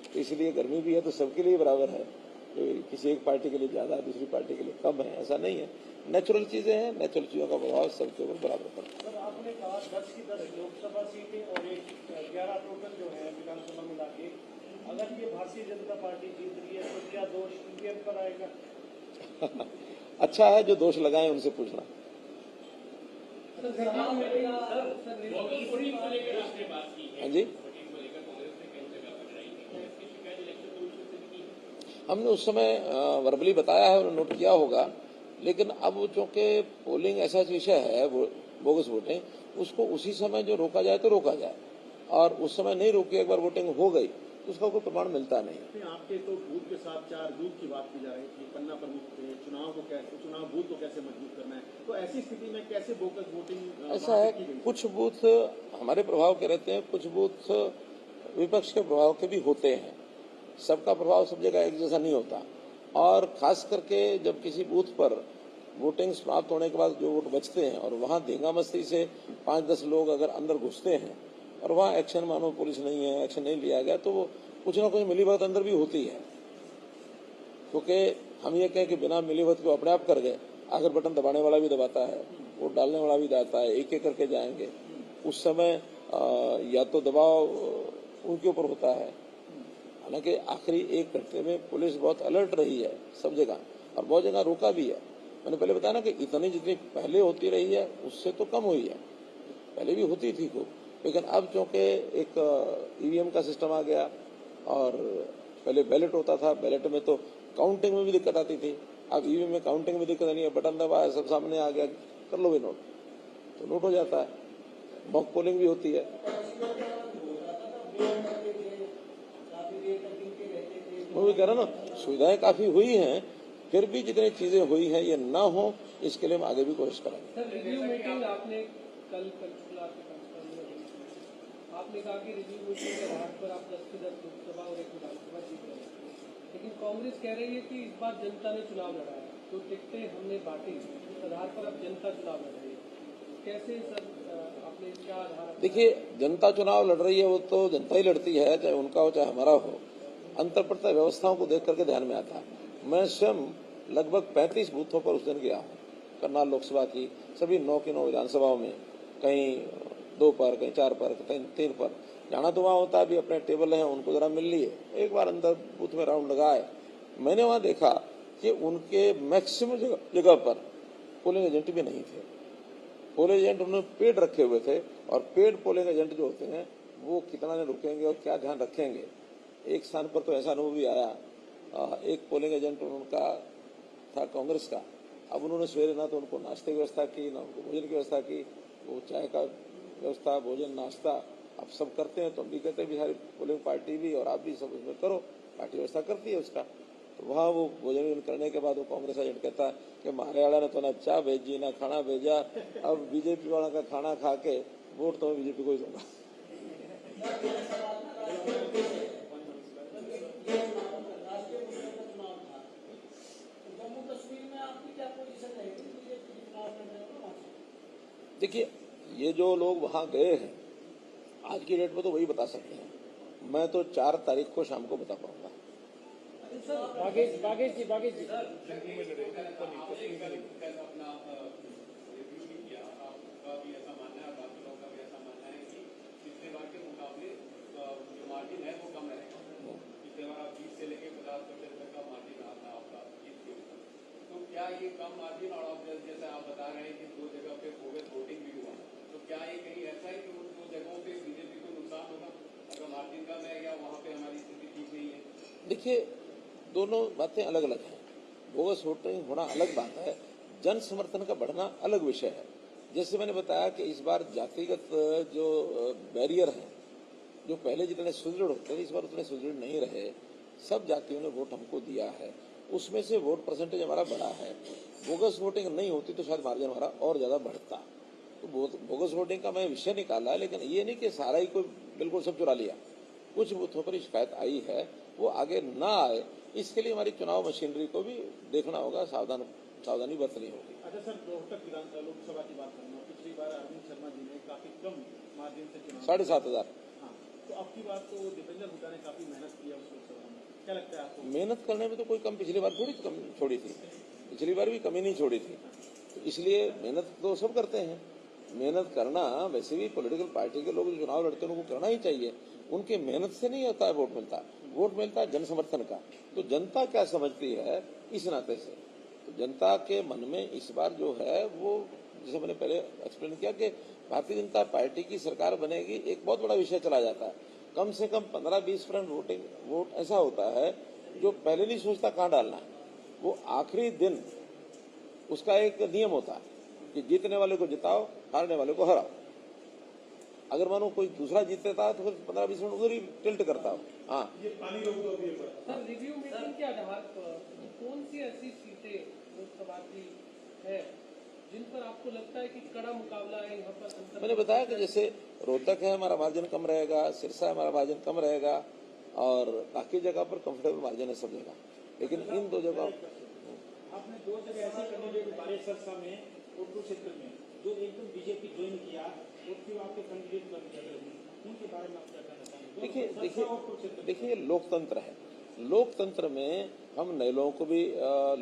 [SPEAKER 1] तो इसलिए गर्मी भी है तो सबके लिए बराबर है, तो किसी एक पार्टी के लिए ज्यादा दूसरी पार्टी के लिए कम है ऐसा नहीं है। नेचुरल चीजें हैं, नेचुरल चीजों का प्रभाव सबके ऊपर बराबर पड़ता है।
[SPEAKER 2] सर, आपने कहा 10 की 10 लोकसभा सीटें और 11 टोटल जो है विधानसभा मिला के, अगर ये भारतीय जनता पार्टी जीत रही है तो क्या दोष ईवीएम पर आएगा?
[SPEAKER 1] अच्छा है, जो दोष लगाए उनसे पूछना। हाँ जी, हमने उस समय वर्बली बताया है, उन्होंने नोट किया होगा, लेकिन अब चूंकि पोलिंग ऐसा विषय है बोगस वोटिंग, उसको उसी समय जो रोका जाए तो रोका जाए, और उस समय नहीं रोकी, एक बार वोटिंग हो गई तो उसका कोई प्रमाण मिलता नहीं।
[SPEAKER 3] आपके तो बूथ के साथ 4 बूथ की बात की जा रही थी, पन्ना प्रमुख थे, चुनाव बूथ को कैसे मजबूत करना है, तो ऐसी स्थिति में कैसे बोगस वोटिंग
[SPEAKER 1] ऐसा है, कुछ बूथ हमारे प्रभाव के रहते हैं, कुछ बूथ विपक्ष के प्रभाव के भी होते हैं। सबका प्रभाव सब जगह एक जैसा नहीं होता, और खास करके जब किसी बूथ पर वोटिंग समाप्त होने के बाद जो वोट बचते हैं और वहां धींगा मस्ती से 5-10 लोग अगर अंदर घुसते हैं और वहां एक्शन मानो पुलिस नहीं है, एक्शन नहीं लिया गया, तो वो कुछ ना कुछ मिलीभगत अंदर भी होती है। क्योंकि हम ये कहें कि बिना मिलीभगत को अपने आप कर गए, आखिर बटन दबाने वाला भी दबाता है, वोट डालने वाला भी दबाता है, एक एक करके जाएंगे। उस समय या तो दबाव उनके ऊपर होता है। हालांकि आखिरी 1 घंटे में पुलिस बहुत अलर्ट रही है सब जगह, और बहुत जगह रोका भी है। मैंने पहले बताया ना कि इतनी जितनी पहले होती रही है उससे तो कम हुई है, पहले भी होती थी खूब, लेकिन अब चूंकि एक ईवीएम का सिस्टम आ गया, और पहले बैलेट होता था, बैलेट में तो काउंटिंग में भी दिक्कत आती थी, अब ईवीएम में काउंटिंग में दिक्कत नहीं है, बटन दबाया सब सामने आ गया, कर लो भी नोट, तो नोट हो जाता है। मॉक पोलिंग भी होती है। वो भी कह रहा ना, सुविधाएं काफी हुई हैं, फिर भी जितनी चीजें हुई हैं ये ना हो, इसके लिए हम आगे भी कोशिश करेंगे।
[SPEAKER 2] सर, रिव्यू मीटिंग आपने कल आपने कहा कि रिव्यू मीटिंग के आधार पर आप 10 की 10 लोकसभा और 1 विधानसभा जीत रहे हैं, लेकिन कांग्रेस कह रही है कि इस बार जनता ने चुनाव लड़ाया, तो टिकटें हमने बांटी, इस आधार पर अब जनता चुनाव लड़ रही है। कैसे सर आपने क्या आधार?
[SPEAKER 1] देखिए, जनता चुनाव लड़ रही है, वो तो जनता ही लड़ती है, चाहे उनका हो चाहे हमारा हो। अंतर पड़ता है व्यवस्थाओं को देख करके ध्यान में आता है। मैं स्वयं लगभग 35 बूथों पर उस दिन गया हूँ, करनाल लोकसभा की सभी 9 की 9 विधानसभाओं में, कहीं 2 पर, कहीं 4 पर, कहीं 3 पर जाना तो वहाँ होता है, भी अपने टेबल हैं उनको जरा मिल लिए, एक बार अंदर बूथ में राउंड लगाए। मैंने वहाँ देखा कि उनके मैक्सिमम जगह पर पोलिंग एजेंट भी नहीं थे। पोलिंग एजेंट उन्होंने पेड रखे हुए थे, और पेड पोलिंग एजेंट जो होते हैं वो कितना दिन रुकेंगे और क्या ध्यान रखेंगे। एक स्थान पर तो ऐसा अनुभव भी आया, एक पोलिंग एजेंट उनका था कांग्रेस का, अब उन्होंने सवेरे ना तो उनको नाश्ते की व्यवस्था की, ना उनको भोजन की व्यवस्था की, वो चाय का व्यवस्था, भोजन, नाश्ता अब सब करते हैं, तो हम भी कहते हैं बिहारी पोलिंग पार्टी भी और आप भी सब उसमें करो, पार्टी व्यवस्था करती है उसका। तो वहाँ वो भोजन करने के बाद वो कांग्रेस एजेंट कहता है कि मारे वाला ने तो ना चाय भेजी ना खाना भेजा, अब बीजेपी वाला का खाना खा के वोट तो मैं बीजेपी को ही दूंगा। देखिए, ये जो लोग वहां गए हैं आज की डेट में तो वही बता सकते हैं, मैं तो 4 तारीख को शाम को बता पाऊंगा।
[SPEAKER 2] बागेश जी
[SPEAKER 4] मार्जिन है वो कम रहेगा। पिछले बार आप 20 से लेके 50% तक का मार्जिन आता आपका जीत के ऊपर, तो क्या ये कम मार्जिन, और अब जैसे आप बता रहे हैं कि 2 जगह पे बोगस वोटिंग भी हुआ, तो क्या ये कहीं ऐसा है कि उन 2 जगहों पे बीजेपी को नुकसान होगा अगर मार्जिन कम है, या वहाँ पे हमारी स्थिति ठीक नहीं है?
[SPEAKER 1] देखिए, दोनों बातें अलग अलग हैं। बोगस वोटिंग होना अलग बात है, जन समर्थन का बढ़ना अलग विषय है। जैसे मैंने बताया कि इस बार जातिगत जो बैरियर है, जो पहले जितने सुदृढ़ होते थे इस बार उतने सुदृढ़ नहीं रहे, सब जातियों ने वोट हमको दिया है, उसमें से वोट परसेंटेज हमारा बढ़ा है। बोगस वोटिंग नहीं होती तो शायद मार्जिन हमारा और ज्यादा बढ़ता। तो बोगस वोटिंग का मैं विषय निकाला है, लेकिन ये नहीं कि सारा ही कोई बिल्कुल सब चुरा लिया। कुछ बूथों पर शिकायत आई है, वो आगे ना आए इसके लिए हमारी चुनाव मशीनरी को भी देखना होगा, सावधानी बरतनी होगी।
[SPEAKER 3] अच्छा सर, रोहतक लोकसभा की बात करूँ, पिछली बार अरविंद शर्मा जी ने काफी कम मार्जिन से चुनाव
[SPEAKER 1] 7,500।
[SPEAKER 3] हाँ, तो अब की बात तो दीपेंद्र हुड्डा ने काफी मेहनत किया उस लोकसभा में, क्या लगता है आपको?
[SPEAKER 1] मेहनत करने में तो कोई कम पिछली बार थोड़ी कम छोड़ी थी, पिछली बार भी कमी नहीं छोड़ी थी। तो इसलिए मेहनत तो सब करते हैं, मेहनत करना वैसे भी पॉलिटिकल पार्टी के लोग जो चुनाव लड़ते हैं उनको करना ही चाहिए। उनके मेहनत से नहीं होता है वोट मिलता, वोट मिलता है जन समर्थन का। तो जनता क्या समझती है इस नाते से, तो जनता के मन में इस बार जो है वो, जैसे मैंने पहले एक्सप्लेन किया कि भारतीय जनता पार्टी की सरकार बनेगी, एक बहुत बड़ा विषय चला जाता है। कम से कम 15-20% वोट ऐसा होता है जो पहले नहीं सोचता कहाँ डालना है, वो आखिरी दिन उसका एक नियम होता है कि जीतने वाले को जिताओ, हारने वाले को हराओ। अगर मानो कोई दूसरा जीतता है तो फिर 15-20 मिनट उधर ही टिल्ट करता हो। हाँ,
[SPEAKER 2] सर रिव्यू मीटिंग के आधार पर कौन सी ऐसी सीटें लोकसभा की है जिन पर आपको लगता है कि कड़ा मुकाबला है यहाँ पर?
[SPEAKER 1] मैंने बताया कि जैसे रोहतक है हमारा मार्जिन कम रहेगा, सिरसा है हमारा मार्जिन कम रहेगा, और बाकी जगह पर कंफर्टेबल मार्जिन है सब जगह, लेकिन इन दो जगह
[SPEAKER 5] आपने दो जगह ऐसे कैंडिडेट उतारे सरसा में और कुरुक्षेत्र में जो एकदम बीजेपी ज्वाइन किया और फिर आपके कैंडिडेट बन गए, उनके बारे में आप क्या कहना चाहेंगे?
[SPEAKER 1] देखिए लोकतंत्र है, लोकतंत्र में हम नए लोगों को भी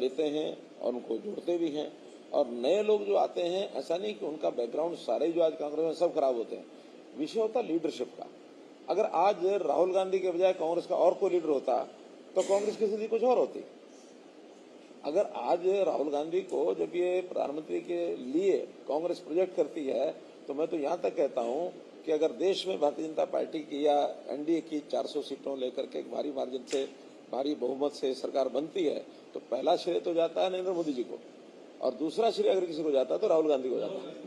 [SPEAKER 1] लेते हैं और उनको जोड़ते भी हैं, और नए लोग जो आते हैं ऐसा नहीं कि उनका बैकग्राउंड सारे जो आज कांग्रेस में सब खराब होते हैं। विषय होता लीडरशिप का। अगर आज राहुल गांधी के बजाय कांग्रेस का और कोई लीडर होता तो कांग्रेस की स्थिति कुछ और होती। अगर आज राहुल गांधी को जब ये प्रधानमंत्री के लिए कांग्रेस प्रोजेक्ट करती है तो मैं तो यहाँ तक कहता हूँ कि अगर देश में भारतीय जनता पार्टी की या एनडीए की 400 सीटों लेकर के एक भारी मार्जिन से, भारी बहुमत से सरकार बनती है तो पहला श्रेय तो जाता है नरेंद्र मोदी जी को, और दूसरा श्रेय अगर किसी को जाता है तो राहुल गांधी को जाता है।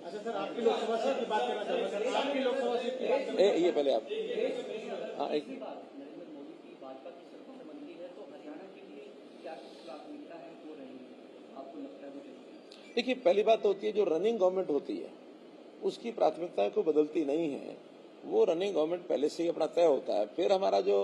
[SPEAKER 3] अच्छा सर, आपकी लोकसभा सीट की बात करना चाहूंगा सर, आपकी लोकसभा सीट की बात करना
[SPEAKER 1] ये पहले आप हाँ एक
[SPEAKER 6] नरेंद्र मोदी की भाजपा की सरकार बनती है तो हरियाणा के लिए क्या प्राथमिकता है वो रहेगी आपको लगता है? मुझे
[SPEAKER 1] देखिए पहली बात होती है जो रनिंग गवर्नमेंट होती है उसकी प्राथमिकताएं कोई बदलती नहीं है, वो रनिंग गवर्नमेंट पहले से ही अपना तय होता है। फिर हमारा जो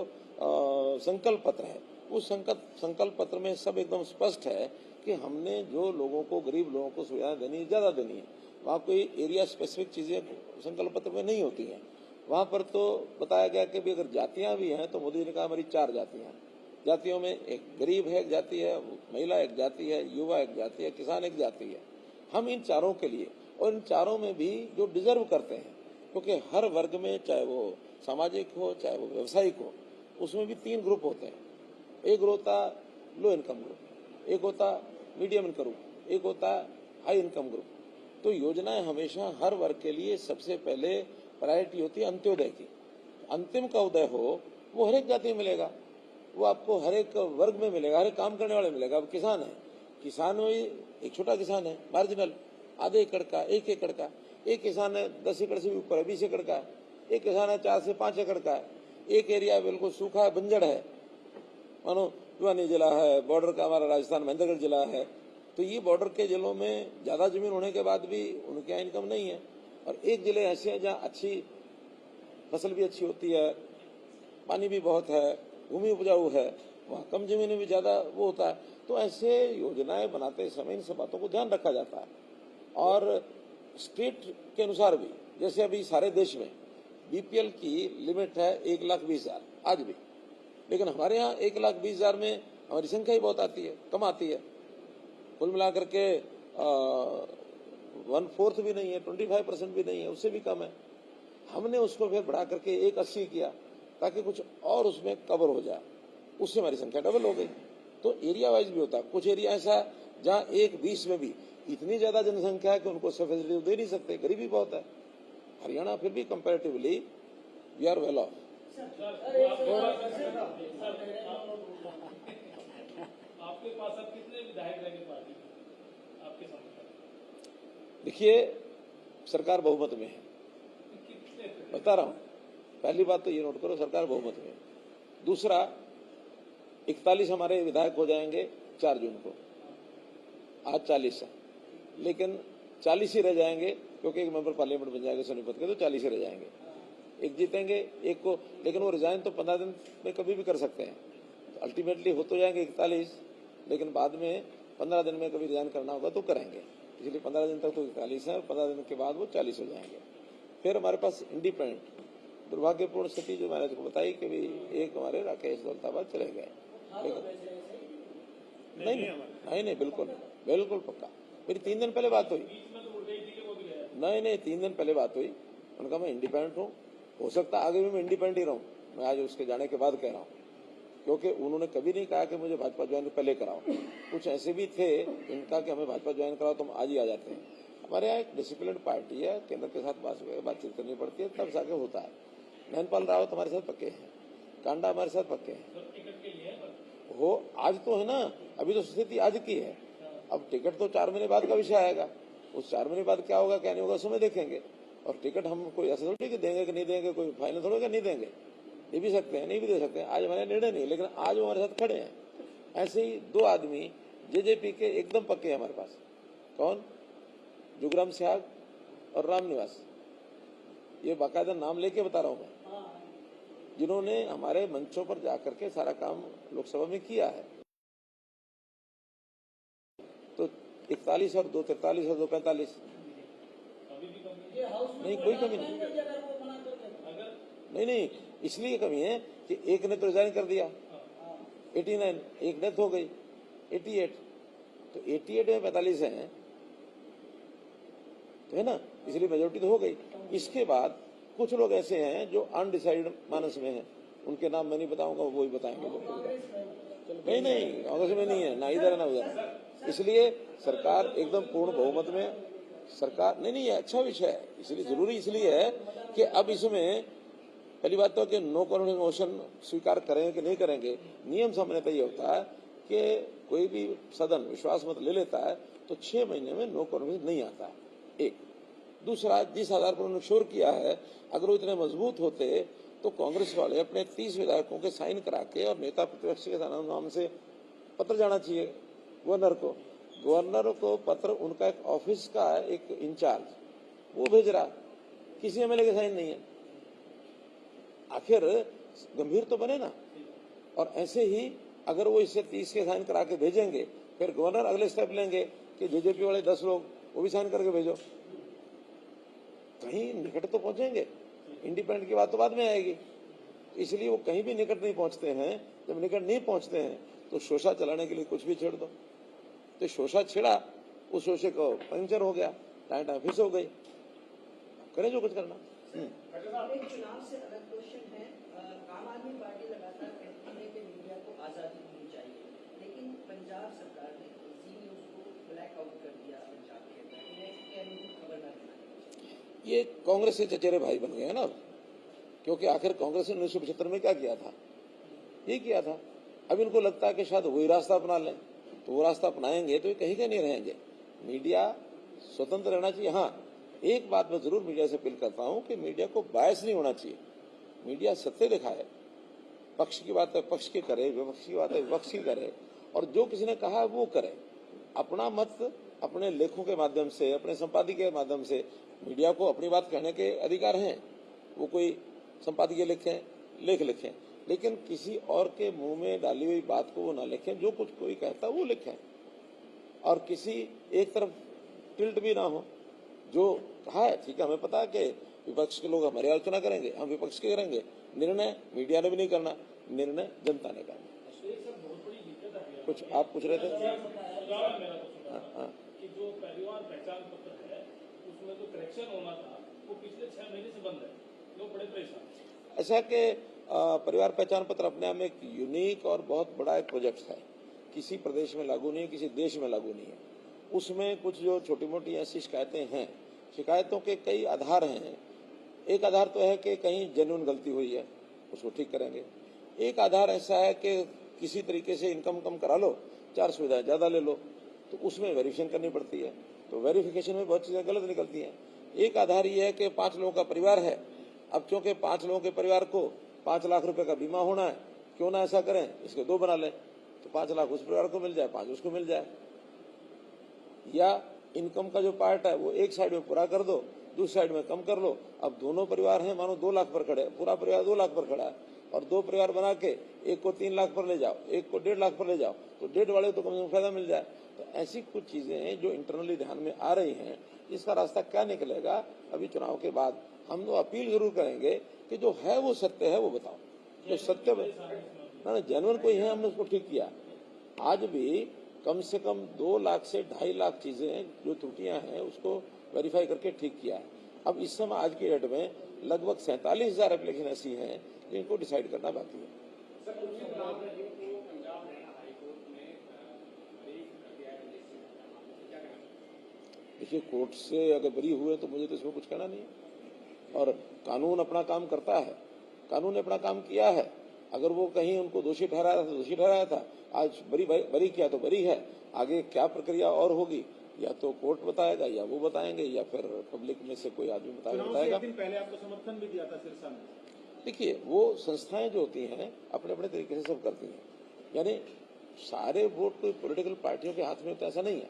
[SPEAKER 1] संकल्प पत्र है उस संकल्प पत्र में सब एकदम स्पष्ट है कि हमने जो लोगों को, गरीब लोगों को सुविधाएं देनी है, ज्यादा देनी है। वहाँ कोई एरिया स्पेसिफिक चीजें संकल्प पत्र में नहीं होती हैं। वहाँ पर तो बताया गया कि भी अगर जातियां भी हैं तो मोदी जी ने कहा हमारी 4 जातियां, जातियों में एक गरीब है, एक जाति है, महिला एक जाति है, युवा एक जाति है, किसान एक जाति है। हम इन चारों के लिए, और इन चारों में भी जो डिजर्व करते हैं, क्योंकि हर वर्ग में चाहे वो सामाजिक हो चाहे वो व्यवसायिक हो, उसमें भी 3 ग्रुप होते हैं। एक होता लो इनकम ग्रुप, एक होता मीडियम इनकम ग्रुप, एक होता हाई इनकम ग्रुप। तो योजनाएं हमेशा हर वर्ग के लिए सबसे पहले प्रायोरिटी होती है अंत्योदय की। अंतिम का उदय हो वो हर एक जाति में मिलेगा, वो आपको हर एक वर्ग में मिलेगा, हर एक काम करने वाले मिलेगा। अब किसान है, किसान में एक छोटा किसान है मार्जिनल, आधे एकड़ का, 1 एकड़ का, एक किसान है 10 एकड़ से भी ऊपर है, 20 एकड़ का है, एक किसान है 4 से 5 एकड़ का है, एक एरिया बिल्कुल सूखा है, बंजर है, मानो भिवानी जिला है, बॉर्डर का हमारा राजस्थान महेंद्रगढ़ जिला है। तो ये बॉर्डर के जिलों में ज्यादा जमीन होने के बाद भी उनके यहाँ इनकम नहीं है, और एक जिले ऐसे हैं जहाँ अच्छी फसल भी अच्छी होती है, पानी भी बहुत है, भूमि उपजाऊ है, वहाँ कम जमीन में भी ज्यादा वो होता है। तो ऐसे योजनाएं बनाते समय इन सब बातों को ध्यान रखा जाता है। और स्टेट के अनुसार भी, जैसे अभी सारे देश में बीपीएल की लिमिट है 1,20,000 आज भी, लेकिन हमारे यहाँ 1,20,000 में हमारी संख्या ही बहुत आती है, कम आती है। कुल मिलाकर के 1/4 भी नहीं है, 25% भी नहीं है, उससे भी कम है। हमने उसको फिर बढ़ा करके 1,80 किया ताकि कुछ और उसमें कवर हो जाए, उससे हमारी संख्या डबल हो गई। तो एरिया वाइज भी होता है, कुछ एरिया ऐसा जहाँ 1,20 में भी इतनी ज्यादा जनसंख्या है कि उनको सब फैसिलिटी दे नहीं सकते, गरीबी बहुत है। हरियाणा फिर भी comparatively we are well off.
[SPEAKER 5] आपके पास अब कितने विधायक रहेंगे पार्टी आपके सामने?
[SPEAKER 1] देखिए सरकार बहुमत में है, बता रहा हूं। पहली बात तो ये नोट करो, सरकार बहुमत में है। दूसरा 41 हमारे विधायक हो जाएंगे 4 जून को, आज 40 है, लेकिन 40 ही रह जाएंगे क्योंकि एक मेंबर पार्लियामेंट बन जाएगा सोनीपत के, तो 40 ही रह जाएंगे। एक जीतेंगे, एक को, लेकिन वो रिजाइन तो 15 दिन में कभी भी कर सकते हैं। तो अल्टीमेटली हो तो जाएंगे 41, लेकिन बाद में 15 दिन में कभी रिजाइन करना होगा तो करेंगे। इसलिए 15 दिन तक तो 41 है, और 15 दिन के बाद वो 40 हो जाएंगे। फिर हमारे पास इंडिपेंडेंट, दुर्भाग्यपूर्ण स्थिति जो मैंने आपको बताई कि भी एक हमारे राकेश दौलताबाद चले गए, लेकिन नहीं बिल्कुल पक्का। मेरी 3 दिन पहले बात हुई, नहीं 3 दिन पहले बात हुई, उनका मैं इंडिपेंडेंट हूँ, हो सकता आगे भी मैं इंडिपेंडेंट ही रहूँ। मैं आज उसके जाने के बाद कह रहा हूँ, क्योंकि उन्होंने कभी नहीं कहा कि मुझे भाजपा ज्वाइन पहले कराओ। कुछ ऐसे भी थे इनका कि हमें भाजपा ज्वाइन कराओ तो हम आज ही आ जाते हैं। हमारे यहाँ एक डिसिप्लिन पार्टी है, केंद्र के साथ बातचीत करनी पड़ती है, तब जाके होता है। नैनपाल रावत हमारे साथ पक्के हैं, कांडा हमारे साथ पक्के हैं। हो आज तो है ना, अभी तो स्थिति आज की है। अब टिकट तो 4 महीने बाद का विषय आएगा, उस 4 महीने बाद क्या होगा क्या नहीं होगा समय देखेंगे। और टिकट हम कोई ऐसा थोड़ी कि देंगे कि नहीं देंगे, कोई फाइनल थोड़ा कि नहीं देंगे, दे भी सकते हैं नहीं भी दे सकते हैं, आज हमारा निर्णय नहीं, लेकिन आज वो हमारे साथ खड़े हैं। ऐसे ही 2 आदमी जेजेपी के एकदम पक्के हैं हमारे पास। कौन? जुगराम सिहाग और रामनिवास, ये बाकायदा नाम लेके बता रहा हूं मैं, जिन्होंने हमारे मंचों पर जाकर के सारा काम लोकसभा में किया है। तो 41 और 2 43 और 2 45, नहीं कोई कमी नहीं, नहीं इसलिए कमी है कि एक ने तो रिजाइन कर दिया 89, एक डेथ हो गई 88, तो 88 में 45 हैं तो है ना, इसलिए मेजोरिटी तो हो गई। इसके बाद कुछ लोग ऐसे हैं जो अनडिसाइडेड मानस में हैं, उनके नाम मैं नहीं बताऊंगा, वो ही बताएंगे लोग। नहीं कांग्रेस में नहीं है, ना इधर है ना उधर। इसलिए सरकार एकदम पूर्ण बहुमत में सरकार नहीं ये अच्छा विषय है, इसलिए जरूरी इसलिए है कि अब इसमें पहली बात तो कि नो कॉन्फिडेंस मोशन स्वीकार करेंगे कि नहीं करेंगे। नियम सामान्यतः ये होता है कि कोई भी सदन विश्वास मत ले लेता है तो 6 महीने में नो कॉन्फिडेंस नहीं आता है। एक दूसरा, जिस आधार पर उन्होंने शोर किया है, अगर वो इतने मजबूत होते तो कांग्रेस वाले अपने 30 विधायकों के साइन करा के और नेता प्रतिपक्ष के नाम से पत्र जाना चाहिए गवर्नर को। गवर्नर को पत्र उनका एक ऑफिस का एक इंचार्ज वो भेज रहा, किसी एमएलए के साइन नहीं है। आखिर गंभीर तो बने ना। और ऐसे ही अगर वो इससे 30 के साइन करा के भेजेंगे, फिर गवर्नर अगले स्टेप लेंगे कि जेजेपी वाले 10 लोग वो भी साइन करके भेजो, कहीं निकट तो पहुंचेंगे। इंडिपेंडेंट की बात तो बाद में आएगी, इसलिए वो कहीं भी निकट नहीं पहुंचते हैं। जब निकट नहीं पहुंचते हैं तो शोषा चलाने के लिए कुछ भी छेड़ दो। तो शोषा छिड़ा, उस शोषे को पंक्चर हो गया, टाइट ऑफिस हो गई, करें जो कुछ करना।
[SPEAKER 6] एक चुनाव से अलग क्वेश्चन है, आम आदमी पार्टी लगातार कहती है कि मीडिया को आजादी मिलनी चाहिए, लेकिन पंजाब सरकार ने जी न्यूज को ब्लैक आउट कर दिया पंजाब के अंदर, खबर न बनाई।
[SPEAKER 1] ये कांग्रेस के चचेरे भाई बन गए हैं ना, क्योंकि आखिर कांग्रेस ने 1975 में क्या किया था, ये किया था। अब इनको लगता है कि शायद वही रास्ता अपना लें, तो वो रास्ता अपनाएंगे तो ये कहीं का नहीं रहेंगे। मीडिया स्वतंत्र रहना चाहिए। हाँ, एक बात मैं जरूर मीडिया से अपील करता हूं कि मीडिया को बायस नहीं होना चाहिए। मीडिया सत्य दिखाए, पक्ष की बात है पक्ष की करे, विपक्ष की बात है विपक्ष की करे, और जो किसी ने कहा वो करे। अपना मत अपने लेखों के माध्यम से, अपने संपादकीय के माध्यम से, मीडिया को अपनी बात कहने के अधिकार हैं। वो कोई संपादकीय लेख लिखें, लेकिन किसी और के मुंह में डाली हुई बात को वो ना लिखें। जो कुछ कोई कहता वो लिखें, और किसी एक तरफ टिल्ट भी ना हो। जो कहा है ठीक है, हमें पता है कि विपक्ष के लोग हमारी आलोचना करेंगे, हम विपक्ष के करेंगे। निर्णय मीडिया ने भी नहीं करना, निर्णय जनता ने करना। कुछ आप पूछ रहे थे?
[SPEAKER 5] कि जो परिवार पहचान पत्र है उसमें जो करेक्शन होना था वो पिछले 6 महीने से बंद है, लोग बड़े परेशान।
[SPEAKER 1] ऐसा कि परिवार पहचान पत्र अपने आप में एक यूनिक और बहुत बड़ा एक प्रोजेक्ट है, किसी प्रदेश में लागू नहीं है, किसी देश में लागू नहीं है। उसमें कुछ जो छोटी मोटी ऐसी शिकायतें हैं, शिकायतों के कई आधार हैं। एक आधार तो है कि कहीं जेन्युइन गलती हुई है, उसको ठीक करेंगे। एक आधार ऐसा है कि किसी तरीके से इनकम कम करा लो, 4 सुविधाएं ज्यादा ले लो, तो उसमें वेरिफिकेशन करनी पड़ती है, तो वेरिफिकेशन में बहुत चीजें गलत निकलती हैं। एक आधार ये है कि 5 लोगों का परिवार है, अब क्योंकि 5 लोगों के परिवार को 5 लाख रुपए का बीमा होना है, क्यों ना ऐसा करें, इसके 2 बना लें, तो 5 लाख उस परिवार को मिल जाए, 5 उसको मिल जाए। या इनकम का जो पार्ट है वो एक साइड में पूरा कर दो, दूसरी साइड में कम कर लो। अब दोनों परिवार हैं, मानो 2 लाख पर खड़े, पूरा परिवार 2 लाख पर खड़ा है, और 2 परिवार बना के एक को 3 लाख पर ले जाओ, एक को 1.5 लाख पर ले जाओ, तो 1.5 वाले को तो कम से कम फायदा मिल जाए। तो ऐसी कुछ चीजें हैं जो इंटरनली ध्यान में आ रही हैं। इसका रास्ता क्या निकलेगा अभी चुनाव के बाद, हम लोग अपील जरूर करेंगे कि जो है वो सत्य है वो बताओ। जो सत्य ना जेन्युइन कोई है, हमने उसको ठीक किया। आज भी कम से कम 2 लाख से 2.5 लाख चीजें जो त्रुटियां हैं उसको वेरीफाई करके ठीक किया है। अब इस समय आज की डेट में लगभग 47,000 एप्लीकेशन ऐसी हैं जिनको डिसाइड करना बाकी है। देखिए, कोर्ट से अगर बरी हुए तो मुझे तो इसमें कुछ कहना नहीं है, और कानून अपना काम करता है, कानून ने अपना काम किया है। अगर वो कहीं उनको दोषी ठहराया था तो दोषी ठहराया था, आज बरी किया तो बरी है। आगे क्या प्रक्रिया और होगी, या तो कोर्ट बताएगा, या वो बताएंगे, या फिर पब्लिक में से कोई आदमी
[SPEAKER 3] चुनाव से
[SPEAKER 1] बताएगा।
[SPEAKER 3] एक दिन पहले आपको समर्थन भी दिया था सिरसा में।
[SPEAKER 1] देखिए, वो संस्थाएं जो होती हैं अपने अपने तरीके से सब करती हैं, यानी सारे वोट कोई पॉलिटिकल पार्टियों के हाथ में होता है ऐसा नहीं है।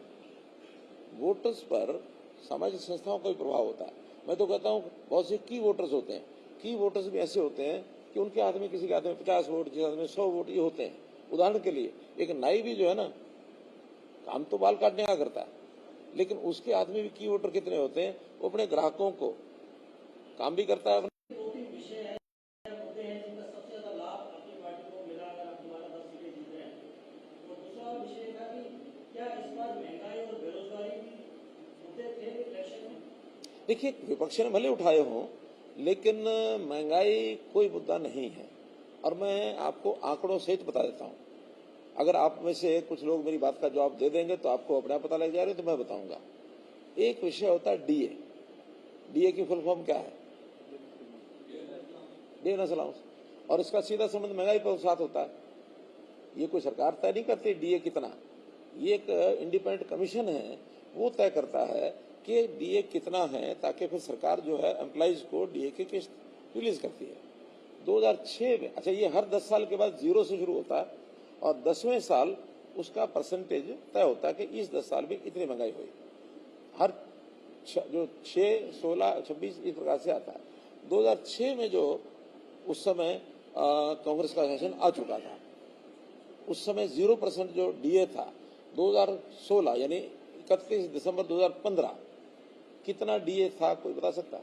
[SPEAKER 1] वोटर्स पर सामाजिक संस्थाओं का भी प्रभाव होता है। मैं तो कहता हूँ बहुत से की वोटर्स होते हैं, की वोटर्स भी ऐसे होते हैं कि उनके हाथ में, किसी के हाथ में 50 वोट, किसी हाथ में 100 वोट, ये होते हैं। उदाहरण के लिए एक नाई भी जो है ना, काम तो बाल काटने का करता है, लेकिन उसके हाथ में भी की वोटर कितने होते हैं, वो अपने ग्राहकों को काम भी करता है।
[SPEAKER 6] दो तीन विषय होते हैं जिनका सबसे ज्यादा लाभ अपनी पार्टी को मिला अगर आप दोबारा 10 सीटें जीत रहे हैं। और दूसरा विषय था कि क्या इस बार महंगाई और बेरोजगारी भी मुद्दे थे इलेक्शन में?
[SPEAKER 1] देखिए, विपक्ष ने भले उठाए हों, लेकिन महंगाई कोई मुद्दा नहीं है। और मैं आपको आंकड़ों सहित बता देता हूं। अगर आप में से कुछ लोग मेरी बात का जवाब दे देंगे तो आपको अपना पता लग जाएगा, तो मैं बताऊंगा। एक विषय होता है डीए। डीए की फुल फॉर्म क्या है? Day national allowance. और इसका सीधा संबंध महंगाई पर साथ होता है। ये कोई सरकार तय नहीं करती डीए कितना, ये एक इंडिपेंडेंट कमीशन है, वो तय करता है कि डीए कितना है, ताकि फिर सरकार जो है एम्प्लॉइज को डीए की किस्त रिलीज करती है। 2006 में, अच्छा, ये हर 10 साल के बाद 0 से शुरू होता है और 10वें साल उसका परसेंटेज तय होता है कि इस 10 साल में इतनी महंगाई हुई। हर जो 6, 16, 26 इस प्रकार से आता है। 2006 में जो उस समय कांग्रेस का शासन आ चुका था, उस समय 0% जो डीए था। 2016 यानी 31 दिसंबर 2015 कितना डीए था, कोई बता सकता है?